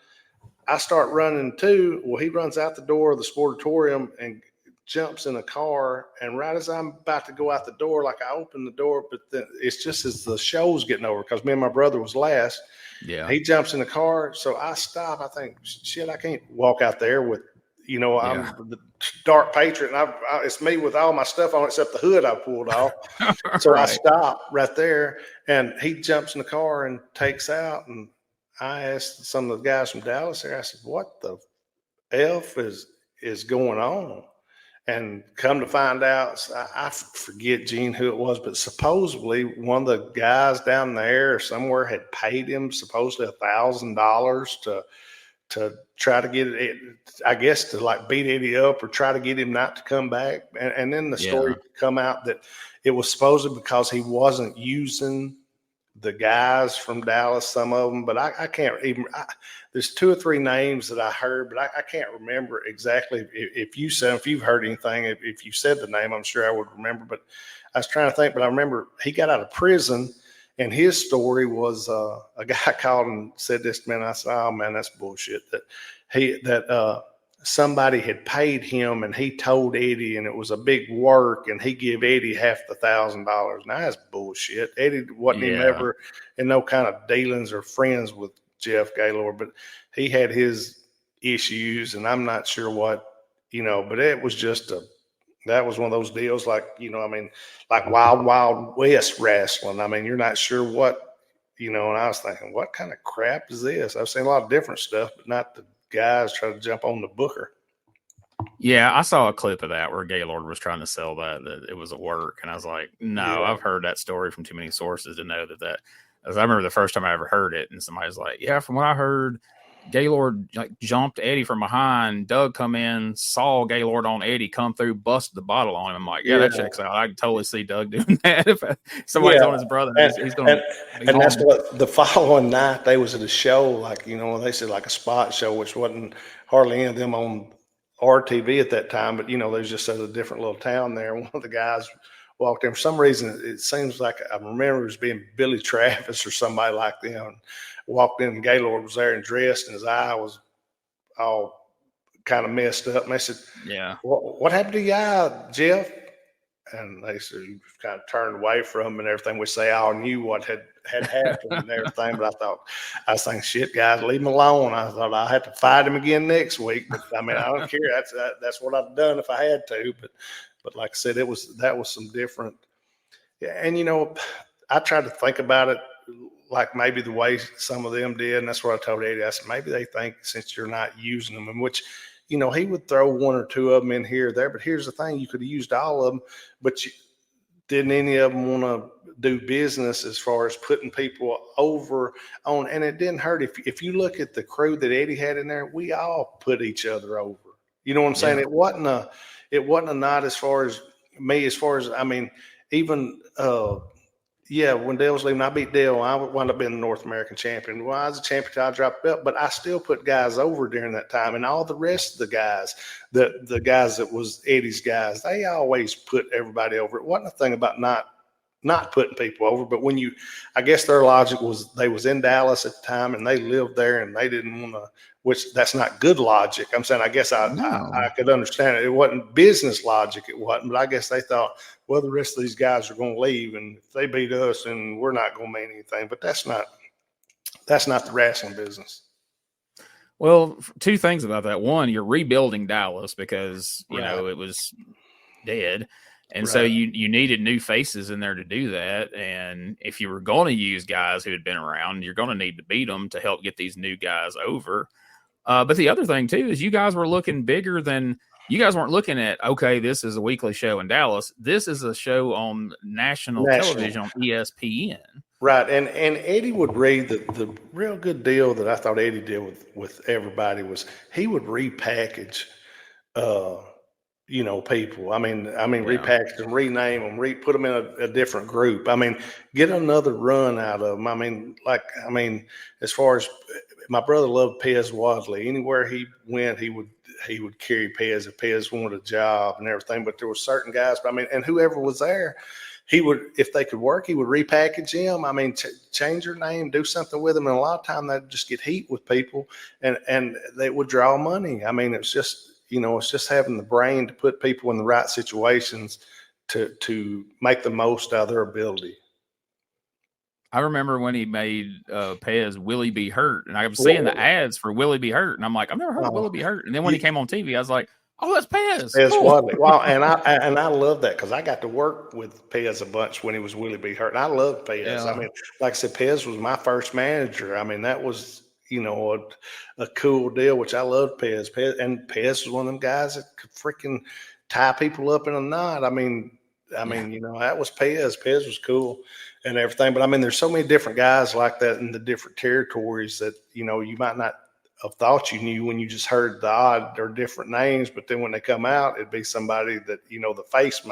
I start running too. Well, he runs out the door of the Sportatorium and jumps in a car. And right as I'm about to go out the door, like I open the door, but then it's just as the show's getting over, because me and my brother was last. Yeah. He jumps in the car. So I stop. I think, shit, I can't walk out there with, I'm the Dark Patriot, and it's me with all my stuff on except the hood I pulled off. So right. I stop right there, and he jumps in the car and takes out. And I asked some of the guys from Dallas there, I said, what the F is going on? And come to find out, I forget, Gene, who it was, but supposedly one of the guys down there somewhere had paid him supposedly $1,000 to try to get it, I guess, to like beat Eddie up or try to get him not to come back. And then the story come out that it was supposedly because he wasn't using the guys from Dallas, some of them, but I can't even, there's 2 or 3 names that I heard, but I can't remember exactly if you've heard anything, if you said the name, I'm sure I would remember, but I was trying to think, but I remember he got out of prison, and his story was a guy called and said this to me, and I said, oh man, that's bullshit, that somebody had paid him, and he told Eddie, and it was a big work, and he gave Eddie half the $1,000. Now that's bullshit. Eddie wasn't even ever in no kind of dealings or friends with Jeff Gaylord, but he had his issues, and I'm not sure what, but it was just that was one of those deals like, like Wild Wild West wrestling. I mean, you're not sure what, and I was thinking, what kind of crap is this? I've seen a lot of different stuff, but not the guys try to jump on the booker. Yeah, I saw a clip of that where Gaylord was trying to sell that it was a work, and I was like, no, I've heard that story from too many sources to know that. As I remember the first time I ever heard it, and somebody's like, yeah, from what I heard, Gaylord jumped Eddie from behind. Doug come in, saw Gaylord on Eddie, come through, busted the bottle on him. I'm like, that checks out. I can totally see Doug doing that. If somebody's on his brother, he's going to. And that's what the following night they was at a show, like, they said like a spot show, which wasn't hardly any of them on RTV at that time, but, they was just at a different little town there. One of the guys walked in. For some reason, it seems like I remember it was being Billy Travis or somebody like them. Walked in, and Gaylord was there and dressed, and his eye was all kind of messed up. And they said, what happened to your eye, Jeff? And they said, you kind of turned away from him and everything. We say all knew what had happened and everything. But I was thinking, shit, guys, leave him alone. I thought I'll have to fight him again next week. But I mean, I don't care. That's what I've done if I had to. But like I said, that was some different. And, I tried to think about it like maybe the way some of them did. And that's what I told Eddie. I said, maybe they think since you're not using them, in which, he would throw 1 or 2 of them in here or there. But here's the thing. You could have used all of them, but didn't any of them want to do business as far as putting people over on. And it didn't hurt. If you look at the crew that Eddie had in there, we all put each other over. You know what I'm saying? It wasn't a not as far as me, I mean, even when Dale was leaving, I beat Dale. I wound up being the North American champion. Well, I was a champion till I dropped the belt, but I still put guys over during that time. And all the rest of the guys, the guys that was Eddie's guys, they always put everybody over. It wasn't a thing about not putting people over, but I guess their logic was they was in Dallas at the time and they lived there and they didn't want to, which that's not good logic. I'm saying, I guess I could understand it. It wasn't business logic. It wasn't, but I guess they thought, well, the rest of these guys are going to leave and if they beat us and we're not going to mean anything, but that's not the wrestling business. Well, two things about that. One, you're rebuilding Dallas because, you know, it was dead. And so you needed new faces in there to do that. And if you were going to use guys who had been around, you're going to need to beat them to help get these new guys over. But the other thing, too, is you guys were looking bigger than – you guys weren't looking at, okay, this is a weekly show in Dallas. This is a show on national television on ESPN. Right. And Eddie would read the real good deal that I thought Eddie did with everybody was he would repackage people. I mean, repackage them, rename them, put them in a different group. I mean, get another run out of them. I mean, as far as my brother loved Pez Wadley. Anywhere he went, he would carry Pez if Pez wanted a job and everything. But there were certain guys. And whoever was there, he would, if they could work, he would repackage them. I mean, change their name, do something with them. And a lot of time they'd just get heat with people, and they would draw money. I mean, it's just. It's just having the brain to put people in the right situations to make the most out of their ability. I remember when he made Pez Willie Be Hurt, and I was seeing the ads for Willie Be Hurt, and I'm like, I've never heard of Willie Be Hurt. And then when he came on TV, I was like, oh, that's Pez. Pez Wadley. Well, and I love that because I got to work with Pez a bunch when he was Willie Be Hurt. And I love Pez. Yeah. I mean, like I said, Pez was my first manager. I mean, that was a cool deal, which I loved Pez. Pez was one of them guys that could freaking tie people up in a knot. I mean, that was Pez. Pez was cool and everything. But I mean, there's so many different guys like that in the different territories that, you might not have thought you knew when you just heard the odd or different names. But then when they come out, it'd be somebody that, the face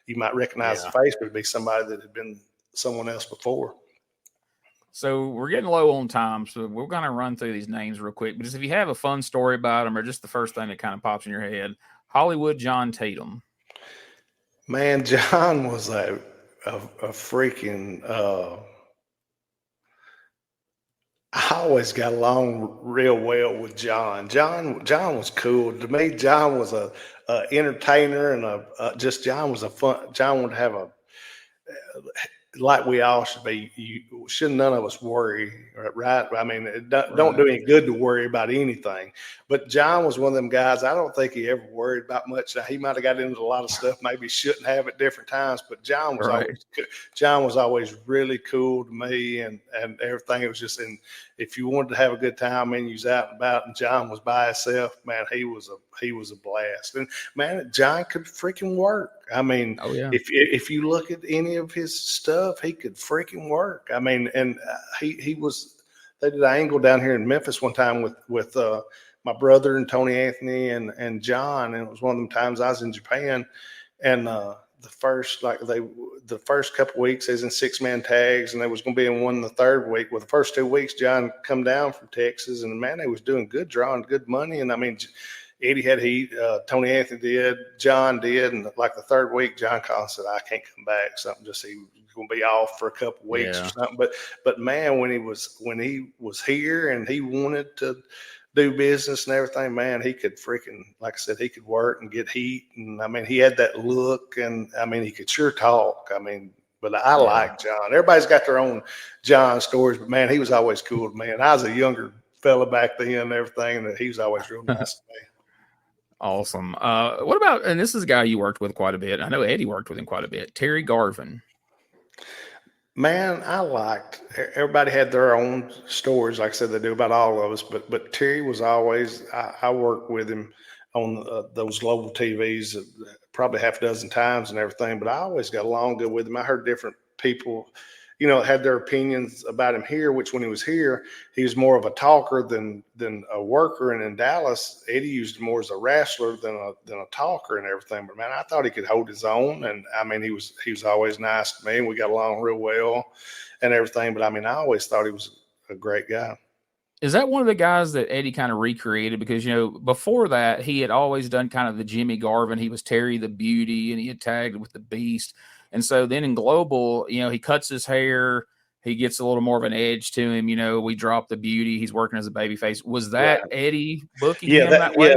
you might recognize the face, but it'd be somebody that had been someone else before. So we're getting low on time, so we're going to run through these names real quick. Because if you have a fun story about them or just the first thing that kind of pops in your head, Hollywood John Tatum. Man, John was a freaking I always got along real well with John. John was cool. To me, John was a entertainer and John was a fun. John would have like we all should be. Shouldn't none of us worry, right? I mean, it don't do any good to worry about anything. But John was one of them guys. I don't think he ever worried about much. Now, he might have got into a lot of stuff maybe shouldn't have at different times. But John was always really cool to me, and everything. It was just if you wanted to have a good time and you was out and about, and John was by himself, man, he was a blast. And man, John could freaking work. I mean, if you look at any of his stuff, he could freaking work. I mean, and he was. They did an angle down here in Memphis one time with my brother and Tony Anthony and John, and it was one of them times I was in Japan, and the first couple of weeks they was in 6-man tags, and they was going to be in one the third week. Well, the first 2 weeks, John come down from Texas, and man, they was doing good, drawing good money, and I mean. Eddie had heat, Tony Anthony did, John did, and like the third week, John called and said, "I can't come back." Something just he was going to be off for a couple of weeks or something. But man, when he was here and he wanted to do business and everything, man, he could freaking, like I said, he could work and get heat, and I mean, he had that look, and I mean, he could sure talk. I mean, but I like John. Everybody's got their own John stories, but man, he was always cool to me, and I was a younger fella back then and everything, and he was always real nice to me. Awesome. What about, and this is a guy you worked with quite a bit. I know Eddie worked with him quite a bit. Terry Garvin. Man, everybody had their own stories, like I said, they do about all of us, but Terry was always, I worked with him on those local TVs probably half a dozen times and everything, but I always got along good with him. I heard different people had their opinions about him here, which when he was here, he was more of a talker than a worker. And in Dallas, Eddie used him more as a wrestler than a talker and everything. But man, I thought he could hold his own. And I mean, he was always nice to me, and we got along real well and everything. But I mean, I always thought he was a great guy. Is that one of the guys that Eddie kind of recreated? Because, before that, he had always done kind of the Jimmy Garvin. He was Terry the Beauty, and he had tagged with the Beast. And so then in Global, he cuts his hair. He gets a little more of an edge to him. We drop the Beauty. He's working as a babyface. Was that Eddie booking him that way?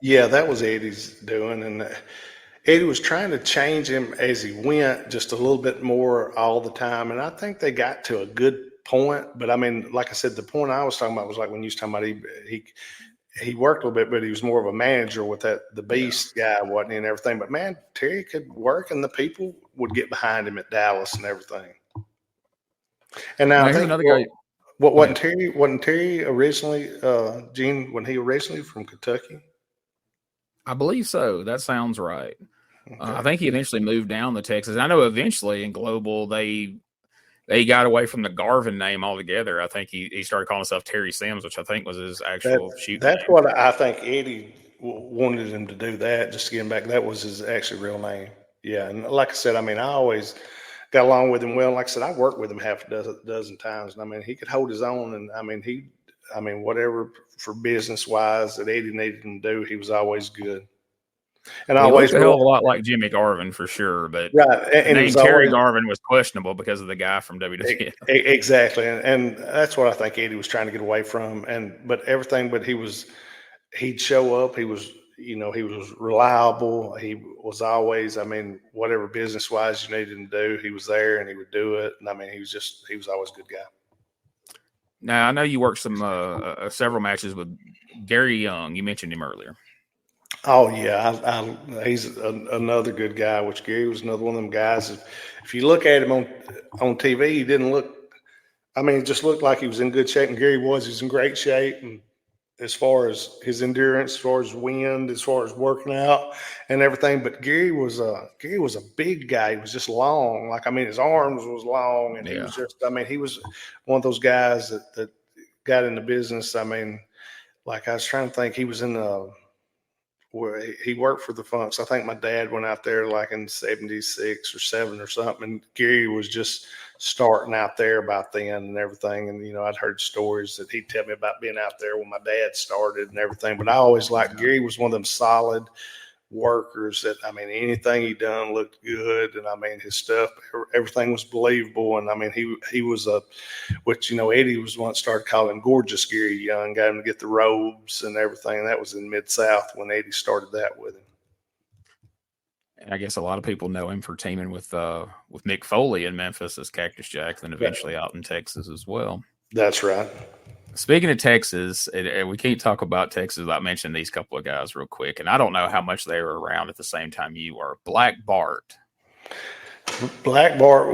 That was Eddie's doing. And Eddie was trying to change him as he went just a little bit more all the time. And I think they got to a good point. But I mean, like I said, the point I was talking about was like when you was talking about he worked a little bit, but he was more of a manager with the Beast guy, wasn't he, and everything. But man, Terry could work, and the people would get behind him at Dallas and everything. And now I think another guy. Wasn't Terry originally, Gene, when he originally from Kentucky? I believe so. That sounds right. Okay. I think he eventually moved down to Texas. I know eventually in Global they got away from the Garvin name altogether. I think he started calling himself Terry Sims, which I think was his actual shoot. That's name. What I think Eddie wanted him to do that, just to get him back. That was his actual real name. Yeah, and like I said, I mean, I always got along with him well. Like I said, I worked with him half a dozen times. And I mean, he could hold his own. And I mean, whatever for business-wise that Eddie needed him to do, he was always good. And always a hell of a lot like Jimmy Garvin for sure, but right. And name Terry Garvin was questionable because of the guy from WWF. Exactly, and that's what I think Eddie was trying to get away from. But he'd show up. He was reliable. He was always, I mean, whatever business wise you needed him to do, he was there and he would do it. And I mean, he was always a good guy. Now I know you worked some several matches with Gary Young. You mentioned him earlier. Oh yeah, he's another good guy. Which Gary was another one of them guys. If you look at him on TV, he didn't look. I mean, it just looked like he was in good shape, and Gary was. He's in great shape, and as far as his endurance, as far as wind, as far as working out and everything. But Gary was a big guy. He was just long. Like I mean, his arms was long, and he was just. I mean, he was one of those guys that got into business. I mean, like I was trying to think, he was in where he worked for the Funks. I think my dad went out there like in 76 or 7 or something. And Gary was just starting out there about then and everything. And, I'd heard stories that he'd tell me about being out there when my dad started and everything. But I always liked Gary was one of them solid workers that, I mean, anything he done looked good. And I mean, his stuff, everything was believable. And I mean, he was Eddie was once started calling Gorgeous Gary Young, got him to get the robes and everything. That was in Mid South when Eddie started that with him. And I guess a lot of people know him for teaming with Mick Foley in Memphis as Cactus Jack, and eventually out in Texas as well. That's right. Speaking of Texas, we can't talk about Texas without mentioning these couple of guys real quick. And I don't know how much they were around at the same time you were. Black Bart. Black Bart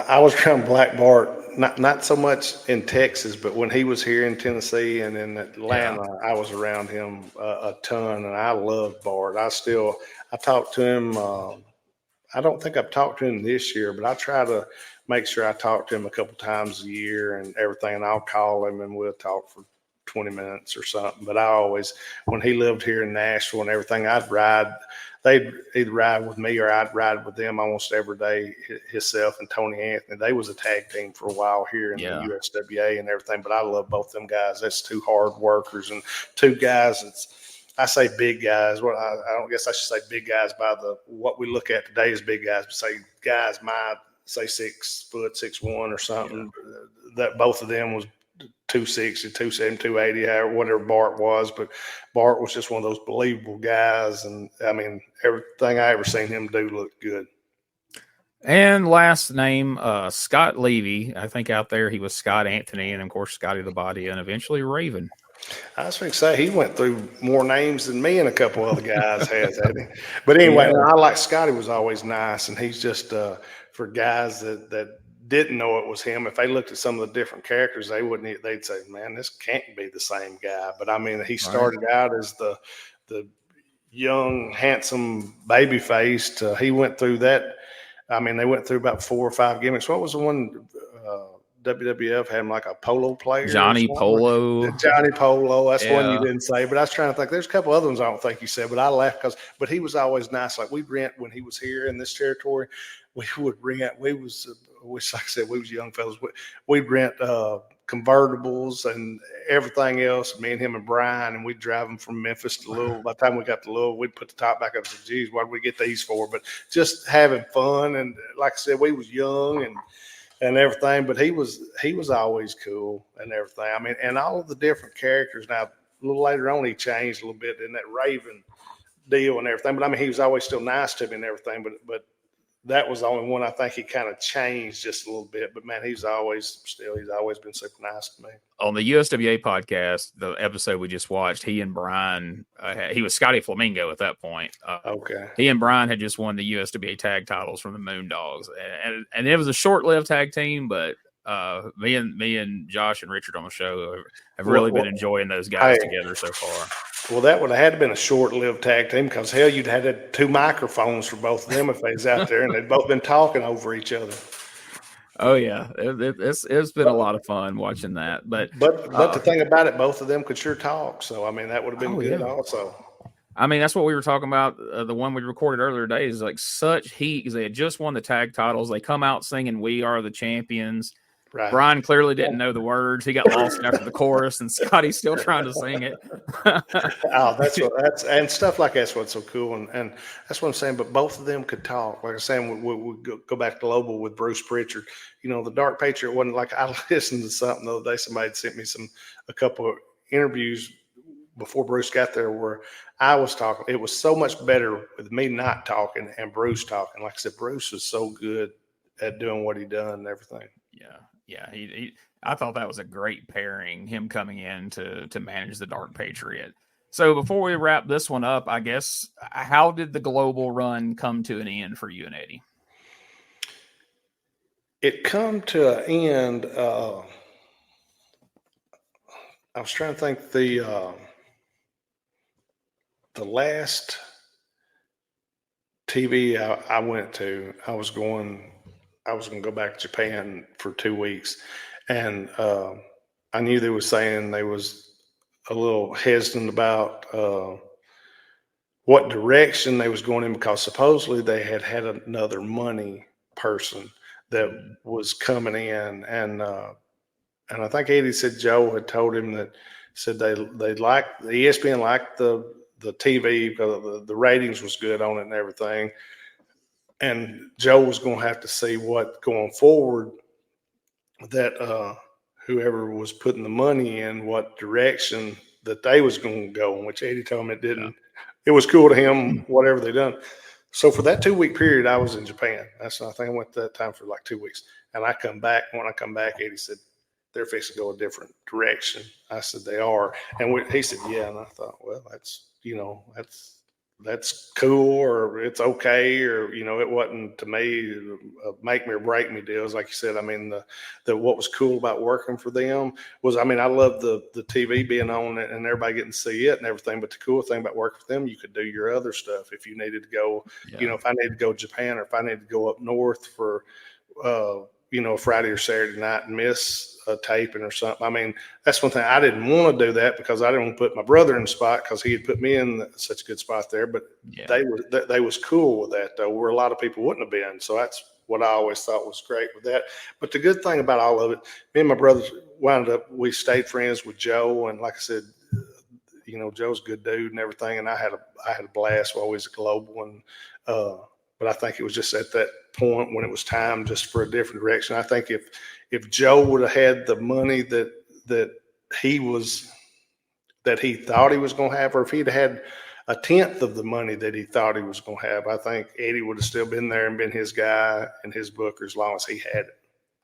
I was around Black Bart, not so much in Texas, but when he was here in Tennessee and in Atlanta, I was around him a ton, and I loved Bart. I talked to him. I don't think I've talked to him this year, but I try to make sure I talk to him a couple times a year and everything. And I'll call him and we'll talk for 20 minutes or something. But I always, when he lived here in Nashville and everything, I'd ride. They'd either ride with me or I'd ride with them almost every day. Himself and Tony Anthony, they was a tag team for a while here in the USWA and everything. But I love both them guys. That's two hard workers and two guys. I say big guys. Well, I don't guess I should say big guys by what we look at today as big guys, but say guys say 6 foot, 6'1" or something. That both of them was 260, 270, 280, however, whatever Bart was. But Bart was just one of those believable guys. And I mean, everything I ever seen him do looked good. And last name, Scott Levy. I think out there he was Scott Anthony, and of course Scotty the Body, and eventually Raven. I was going to say he went through more names than me and a couple other guys has, hadn't he? But anyway, I like Scotty was always nice, and he's just for guys that didn't know it was him. If they looked at some of the different characters, they'd say, "Man, this can't be the same guy." But I mean, he started out as the young, handsome baby faced. He went through that I mean, they went through about 4 or 5 gimmicks. What was the one WWF had like a polo player? Johnny Polo. Johnny Polo. That's one you didn't say. But I was trying to think. There's a couple other ones I don't think you said, but I laughed but he was always nice. Like we'd rent when he was here in this territory, we would rent. Like I said, we was young fellas. We'd rent convertibles and everything else. Me and him and Brian, and we'd drive them from Memphis to Louisville. By the time we got to Louisville, we'd put the top back up and say, geez, what did we get these for? But just having fun. And like I said, we was young and everything, but he was always cool and everything. I mean, and all of the different characters. Now, a little later on, he changed a little bit in that Raven deal and everything. But I mean, he was always still nice to me and everything. But that was the only one I think he kind of changed just a little bit. But man, he's always been super nice to me. On the USWA podcast, the episode we just watched, he and Brian, he was Scotty Flamingo at that point. Okay. He and Brian had just won the USWA tag titles from the Moondogs, and it was a short-lived tag team, but me and Josh and Richard on the show have really been enjoying those guys together so far. Well, that would have had to been a short-lived tag team because hell, you'd had 2 microphones for both of them if they was out there, and they'd both been talking over each other. Oh yeah, it's been a lot of fun watching that. But the thing about it, both of them could sure talk. So I mean, that would have been good also. I mean, that's what we were talking about. The one we recorded earlier today is like such heat because they had just won the tag titles. They come out singing "We Are the Champions." Right. Brian clearly didn't know the words. He got lost after the chorus, and Scotty's still trying to sing it. That's and stuff like that's what's so cool, and that's what I'm saying. But both of them could talk. Like I was saying, we go back global with Bruce Prichard. You know, the Dark Patriot wasn't like I listened to something the other day. Somebody sent me a couple of interviews before Bruce got there where I was talking. It was so much better with me not talking and Bruce talking. Like I said, Bruce was so good at doing what he done and everything. Yeah. I thought that was a great pairing, him coming in to manage the Dark Patriot. So before we wrap this one up, I guess, how did the global run come to an end for you and Eddie? It come to an end. I was trying to think the last TV I went to, I was going to go back to Japan for 2 weeks. And I knew they were saying they was a little hesitant about what direction they was going in because supposedly they had another money person that was coming in. And I think Eddie said Joe had told him that said they liked the ESPN liked the TV because the ratings was good on it and everything. And Joe was going to have to see what going forward that whoever was putting the money in, what direction that they was going to go in, which Eddie told him it didn't. It was cool to him, whatever they done. So for that 2-week period, I was in Japan. I think I went that time for like 2 weeks. And I come back. When I come back, Eddie said, they're fixing to go a different direction. I said, they are. And he said, yeah. And I thought, well, that's cool, or it's okay, or it wasn't to me a make me or break me deals. Like you said, I mean, the what was cool about working for them was, I mean, I love the TV being on it and everybody getting to see it and everything. But the cool thing about working for them, you could do your other stuff if you needed to go. If I needed to go to Japan or if I needed to go up north for Friday or Saturday night and miss a taping or something. I mean, that's one thing. I didn't want to do that because I didn't want to put my brother in the spot because he had put me in such a good spot there. But they was cool with that though, where a lot of people wouldn't have been. So that's what I always thought was great with that. But the good thing about all of it, me and my brothers we stayed friends with Joe, and like I said, Joe's a good dude and everything. And I had a blast while we was at Global, and but I think it was just at that point when it was time just for a different direction. I think if Joe would have had the money that he thought he was going to have, or if he'd had a tenth of the money that he thought he was going to have, I think Eddie would have still been there and been his guy and his booker as long as he had it.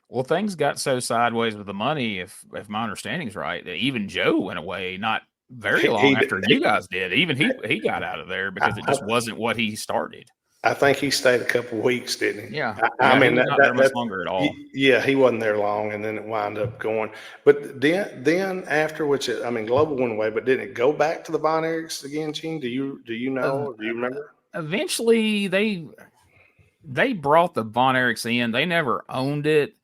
Well, things got so sideways with the money, if my understanding is right, that even Joe went away not very long after you guys did. Even he got out of there because it just wasn't what he started. I think he stayed a couple of weeks, didn't he? Yeah. I mean, not there much longer at all. He wasn't there long, and then it wound up going. But then after Global went away, but didn't it go back to the Von Erichs again, Gene? Do you know? Or do you remember? Eventually, they brought the Von Erichs in. They never owned it.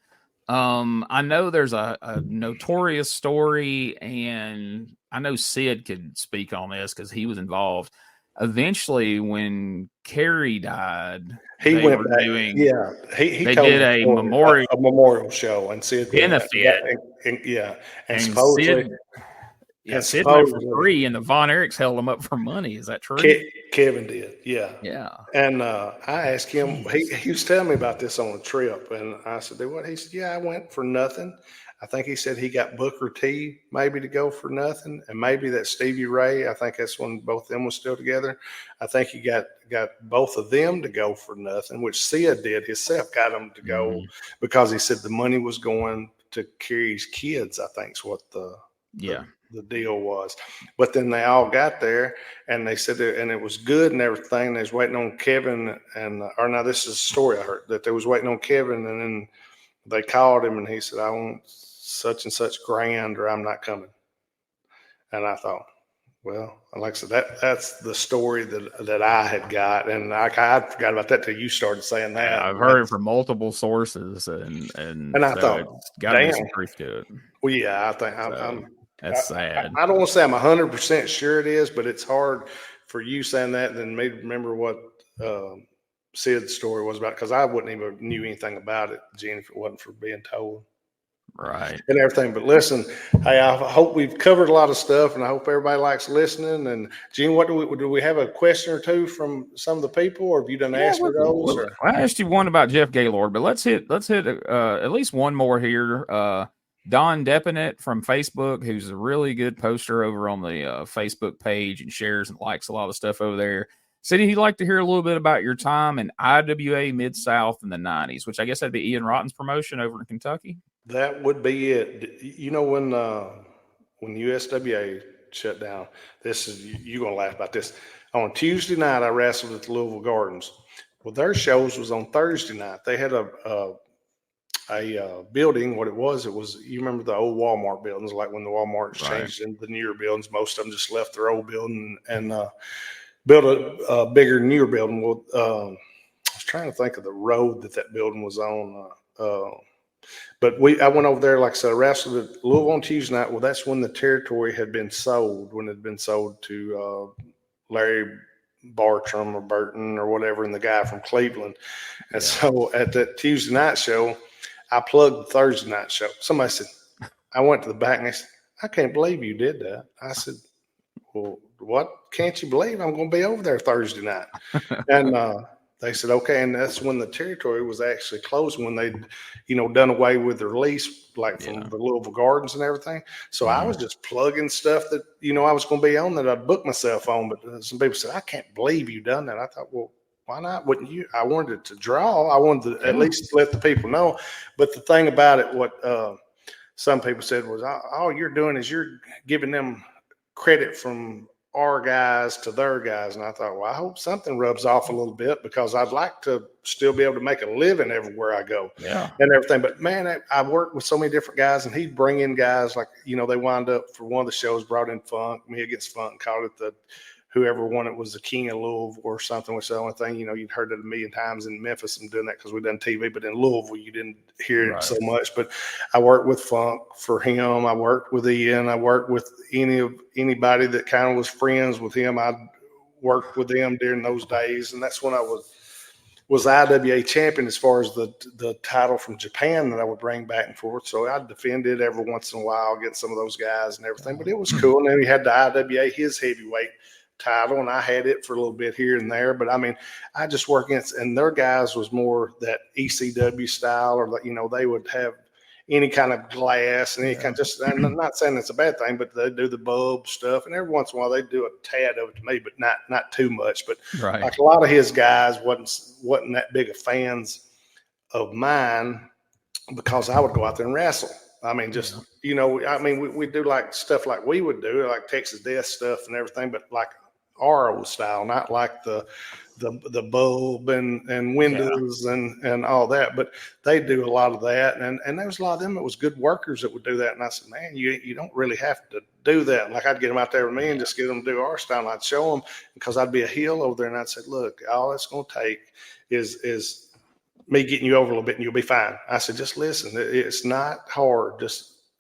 I know there's a notorious story, and I know Sid could speak on this because he was involved. Eventually, when Kerry died, he went back. He they told did a memorial show and Sid benefit. And supposedly. Sid went for free, and the Von Erichs held him up for money. Is that true? Kevin did, yeah. And I asked him, he was telling me about this on a trip, and I said, what? He said, I went for nothing. I think he said he got Booker T maybe to go for nothing, and maybe that Stevie Ray, I think that's when both of them was still together. I think he got both of them to go for nothing, which Sid did himself, got them to go because he said the money was going to Kerry's kids, I think is what the deal was. But then they all got there, and they said and it was good and everything. They was waiting on Kevin, this is a story I heard, that they was waiting on Kevin, and then they called him, and he said, I want such and such grand, or I'm not coming. And I thought, well, like I said, that's the story that I had got, and I forgot about that till you started saying that. I've heard it from multiple sources, and I thought, got to be some truth to it. Well, yeah, I think that's sad. I don't want to say I'm 100% sure it is, but it's hard for you saying that than me to remember what Sid's story was about, because I wouldn't even knew anything about it, Gene, if it wasn't for being told. Right. And everything. But listen, hey, I hope we've covered a lot of stuff, and I hope everybody likes listening. And Gene, do we have a question or two from some of the people, or have you done asked for those? I asked you one about Jeff Gaylord, but let's hit at least one more here. Don Depinet from Facebook, who's a really good poster over on the Facebook page and shares and likes a lot of stuff over there, said he'd like to hear a little bit about your time in IWA Mid South in the 90s, which I guess that'd be Ian Rotten's promotion over in Kentucky. That would be it. You know, when USWA shut down, you're going to laugh about this. On Tuesday night, I wrestled at the Louisville Gardens. Well, their shows was on Thursday night. They had a building. What it was, you remember the old Walmart buildings, like when the Walmarts changed into the newer buildings, most of them just left their old building and built a bigger, newer building. Well, I was trying to think of the road that building was on. But I went over there, like I said, I wrestled at Louisville on Tuesday night. Well, that's when the territory had been sold, to Larry Bartram or Burton or whatever, and the guy from Cleveland. And so at that Tuesday night show, I plugged the Thursday night show. Somebody said, I went to the back and they said, I can't believe you did that. I said, well, what can't you believe? I'm going to be over there Thursday night. And they said, okay. And that's when the territory was actually closed, when they'd, done away with the release, like from the Louisville Gardens and everything. So I was just plugging stuff that, I was going to be on that I'd booked myself on. But some people said, I can't believe you done that. I thought, well, why not? Wouldn't you? I wanted it to draw. I wanted to at least let the people know. But the thing about it, what some people said was, all you're doing is you're giving them credit from our guys to their guys. And I thought, well, I hope something rubs off a little bit, because I'd like to still be able to make a living everywhere I go and everything. But man, I worked with so many different guys, and he'd bring in guys like, they wound up for one of the shows, brought in Funk, me against Funk, called it whoever won it was the King of Louisville or something, which is the only thing, you'd heard it a million times in Memphis and doing that because we'd done TV, but in Louisville, you didn't hear it so much. But I worked with Funk for him. I worked with Ian. I worked with anybody that kind of was friends with him. I worked with them during those days. And that's when I was IWA champion as far as the title from Japan that I would bring back and forth. So I'd defend it every once in a while against some of those guys and everything, but it was cool. And then he had the IWA, his heavyweight title, and I had it for a little bit here and there. But I mean, I just work against, and their guys was more that ECW style, or they would have any kind of glass and any kind of, just, and I'm not saying it's a bad thing, but they do the bulb stuff, and every once in a while they do a tad of it to me, but not too much. But like a lot of his guys wasn't that big of fans of mine, because I would go out there and wrestle. I mean, just, we do like stuff like we would do, like Texas Death stuff and everything, but like our old style, not like the bulb and windows and all that. But they do a lot of that. And there was a lot of them that was good workers that would do that. And I said, man, you don't really have to do that. Like, I'd get them out there with me and just get them to do our style. And I'd show them, because I'd be a heel over there, and I'd say, look, all it's going to take is me getting you over a little bit and you'll be fine. I said, just listen, it's not hard.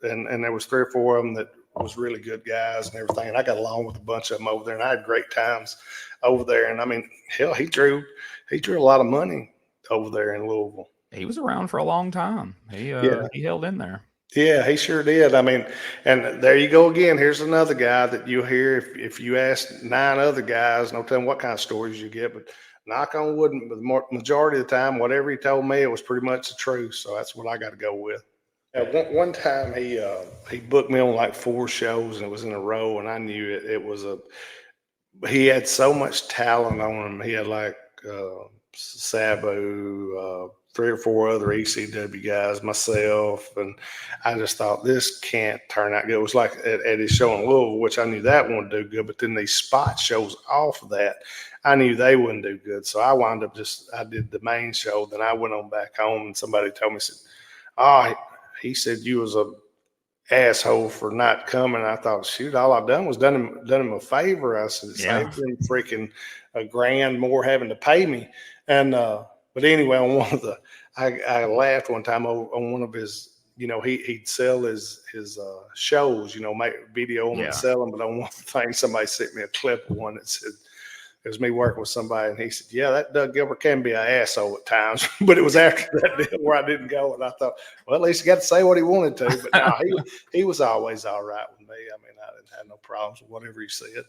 And there was 3 or 4 of them that was really good guys and everything. And I got along with a bunch of them over there, and I had great times over there. And I mean, hell, he drew a lot of money over there in Louisville. He was around for a long time. He held in there. Yeah, he sure did. I mean, and there you go again. Here's another guy that you'll hear if you ask 9 other guys, no telling what kind of stories you get, but knock on wood, the majority of the time, whatever he told me, it was pretty much the truth. So that's what I got to go with. One time he booked me on like 4 shows, and it was in a row, and I knew it was he had so much talent on him. He had like Sabu, 3 or 4 other ECW guys, myself, and I just thought this can't turn out good. It was like at his show in Louisville, which I knew that wouldn't do good, but then these spot shows off of that, I knew they wouldn't do good. So I wound up I did the main show. Then I went on back home, and somebody told me, said, he said you was a asshole for not coming. I thought, shoot, all I've done was done him a favor. I said, saved him freaking $1,000 more having to pay me. And but anyway, on one of I laughed one time on one of his, he'd sell his shows, make video and sell them. But on one thing, somebody sent me a clip of one that said, it was me working with somebody, and he said, yeah, that Doug Gilbert can be an asshole at times. But it was after that deal where I didn't go, and I thought, well, at least he got to say what he wanted to. But no, he was always all right with me. I mean, I didn't have no problems with whatever he said.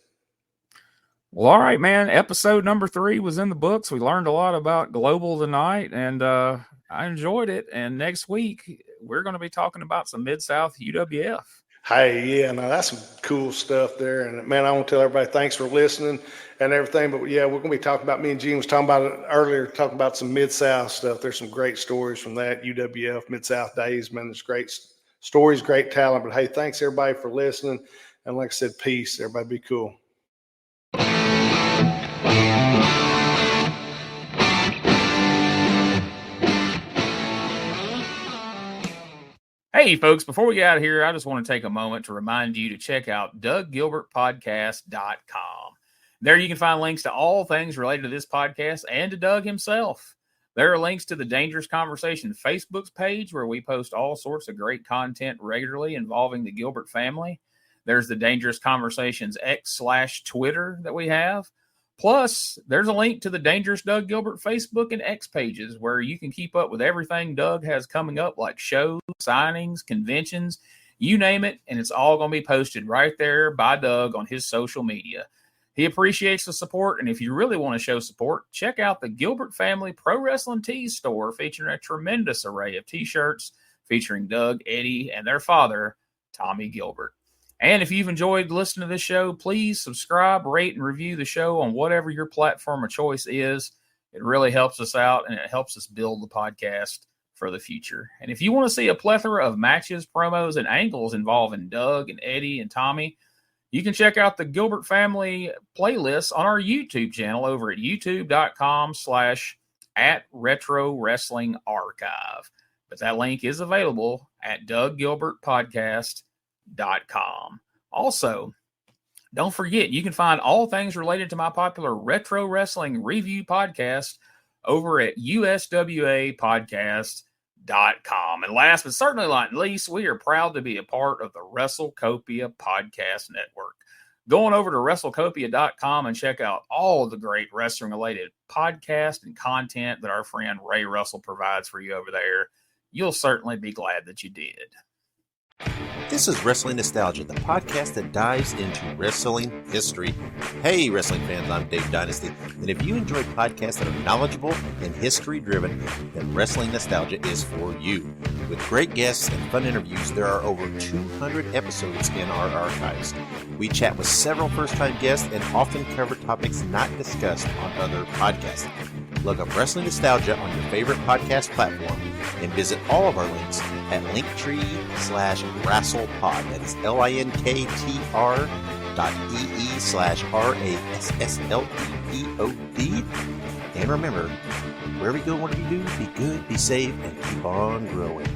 Well, all right, man. Episode number 3 was in the books. We learned a lot about Global tonight, and I enjoyed it. And next week, we're going to be talking about some Mid-South UWF. Hey, yeah, no, that's some cool stuff there. And, man, I want to tell everybody thanks for listening and everything. But, yeah, we're going to be talking about, me and Gene was talking about it earlier, talking about some Mid-South stuff. There's some great stories from that, UWF, Mid-South days, man. There's great stories, great talent. But, hey, thanks, everybody, for listening. And like I said, peace. Everybody be cool. Hey, folks, before we get out of here, I just want to take a moment to remind you to check out DougGilbertPodcast.com. There you can find links to all things related to this podcast and to Doug himself. There are links to the Dangerous Conversation Facebook page, where we post all sorts of great content regularly involving the Gilbert family. There's the Dangerous Conversations X/Twitter that we have. Plus, there's a link to the Dangerous Doug Gilbert Facebook and X pages, where you can keep up with everything Doug has coming up, like shows, signings, conventions, you name it, and it's all going to be posted right there by Doug on his social media. He appreciates the support, and if you really want to show support, check out the Gilbert Family Pro Wrestling Tees store, featuring a tremendous array of T-shirts featuring Doug, Eddie, and their father, Tommy Gilbert. And if you've enjoyed listening to this show, please subscribe, rate, and review the show on whatever your platform of choice is. It really helps us out, and it helps us build the podcast for the future. And if you want to see a plethora of matches, promos, and angles involving Doug and Eddie and Tommy, you can check out the Gilbert Family playlists on our YouTube channel over at youtube.com/@RetroWrestlingArchive. But that link is available at DougGilbertPodcast.com. Also, don't forget, you can find all things related to my popular retro wrestling review podcast over at USWApodcast.com. And last but certainly not least, we are proud to be a part of the WrestleCopia Podcast Network. Go on over to WrestleCopia.com and check out all of the great wrestling-related podcasts and content that our friend Ray Russell provides for you over there. You'll certainly be glad that you did. This is Wrestling Nostalgia, the podcast that dives into wrestling history. Hey, wrestling fans, I'm Dave Dynasty, and if you enjoy podcasts that are knowledgeable and history-driven, then Wrestling Nostalgia is for you. With great guests and fun interviews, there are over 200 episodes in our archives. We chat with several first-time guests and often cover topics not discussed on other podcasts. Look up Wrestling Nostalgia on your favorite podcast platform and visit all of our links at linktree/WrestlePod. That is linktr.ee/RASSLEPOD. And remember, wherever you go, whatever you do, be good, be safe, and keep on growing.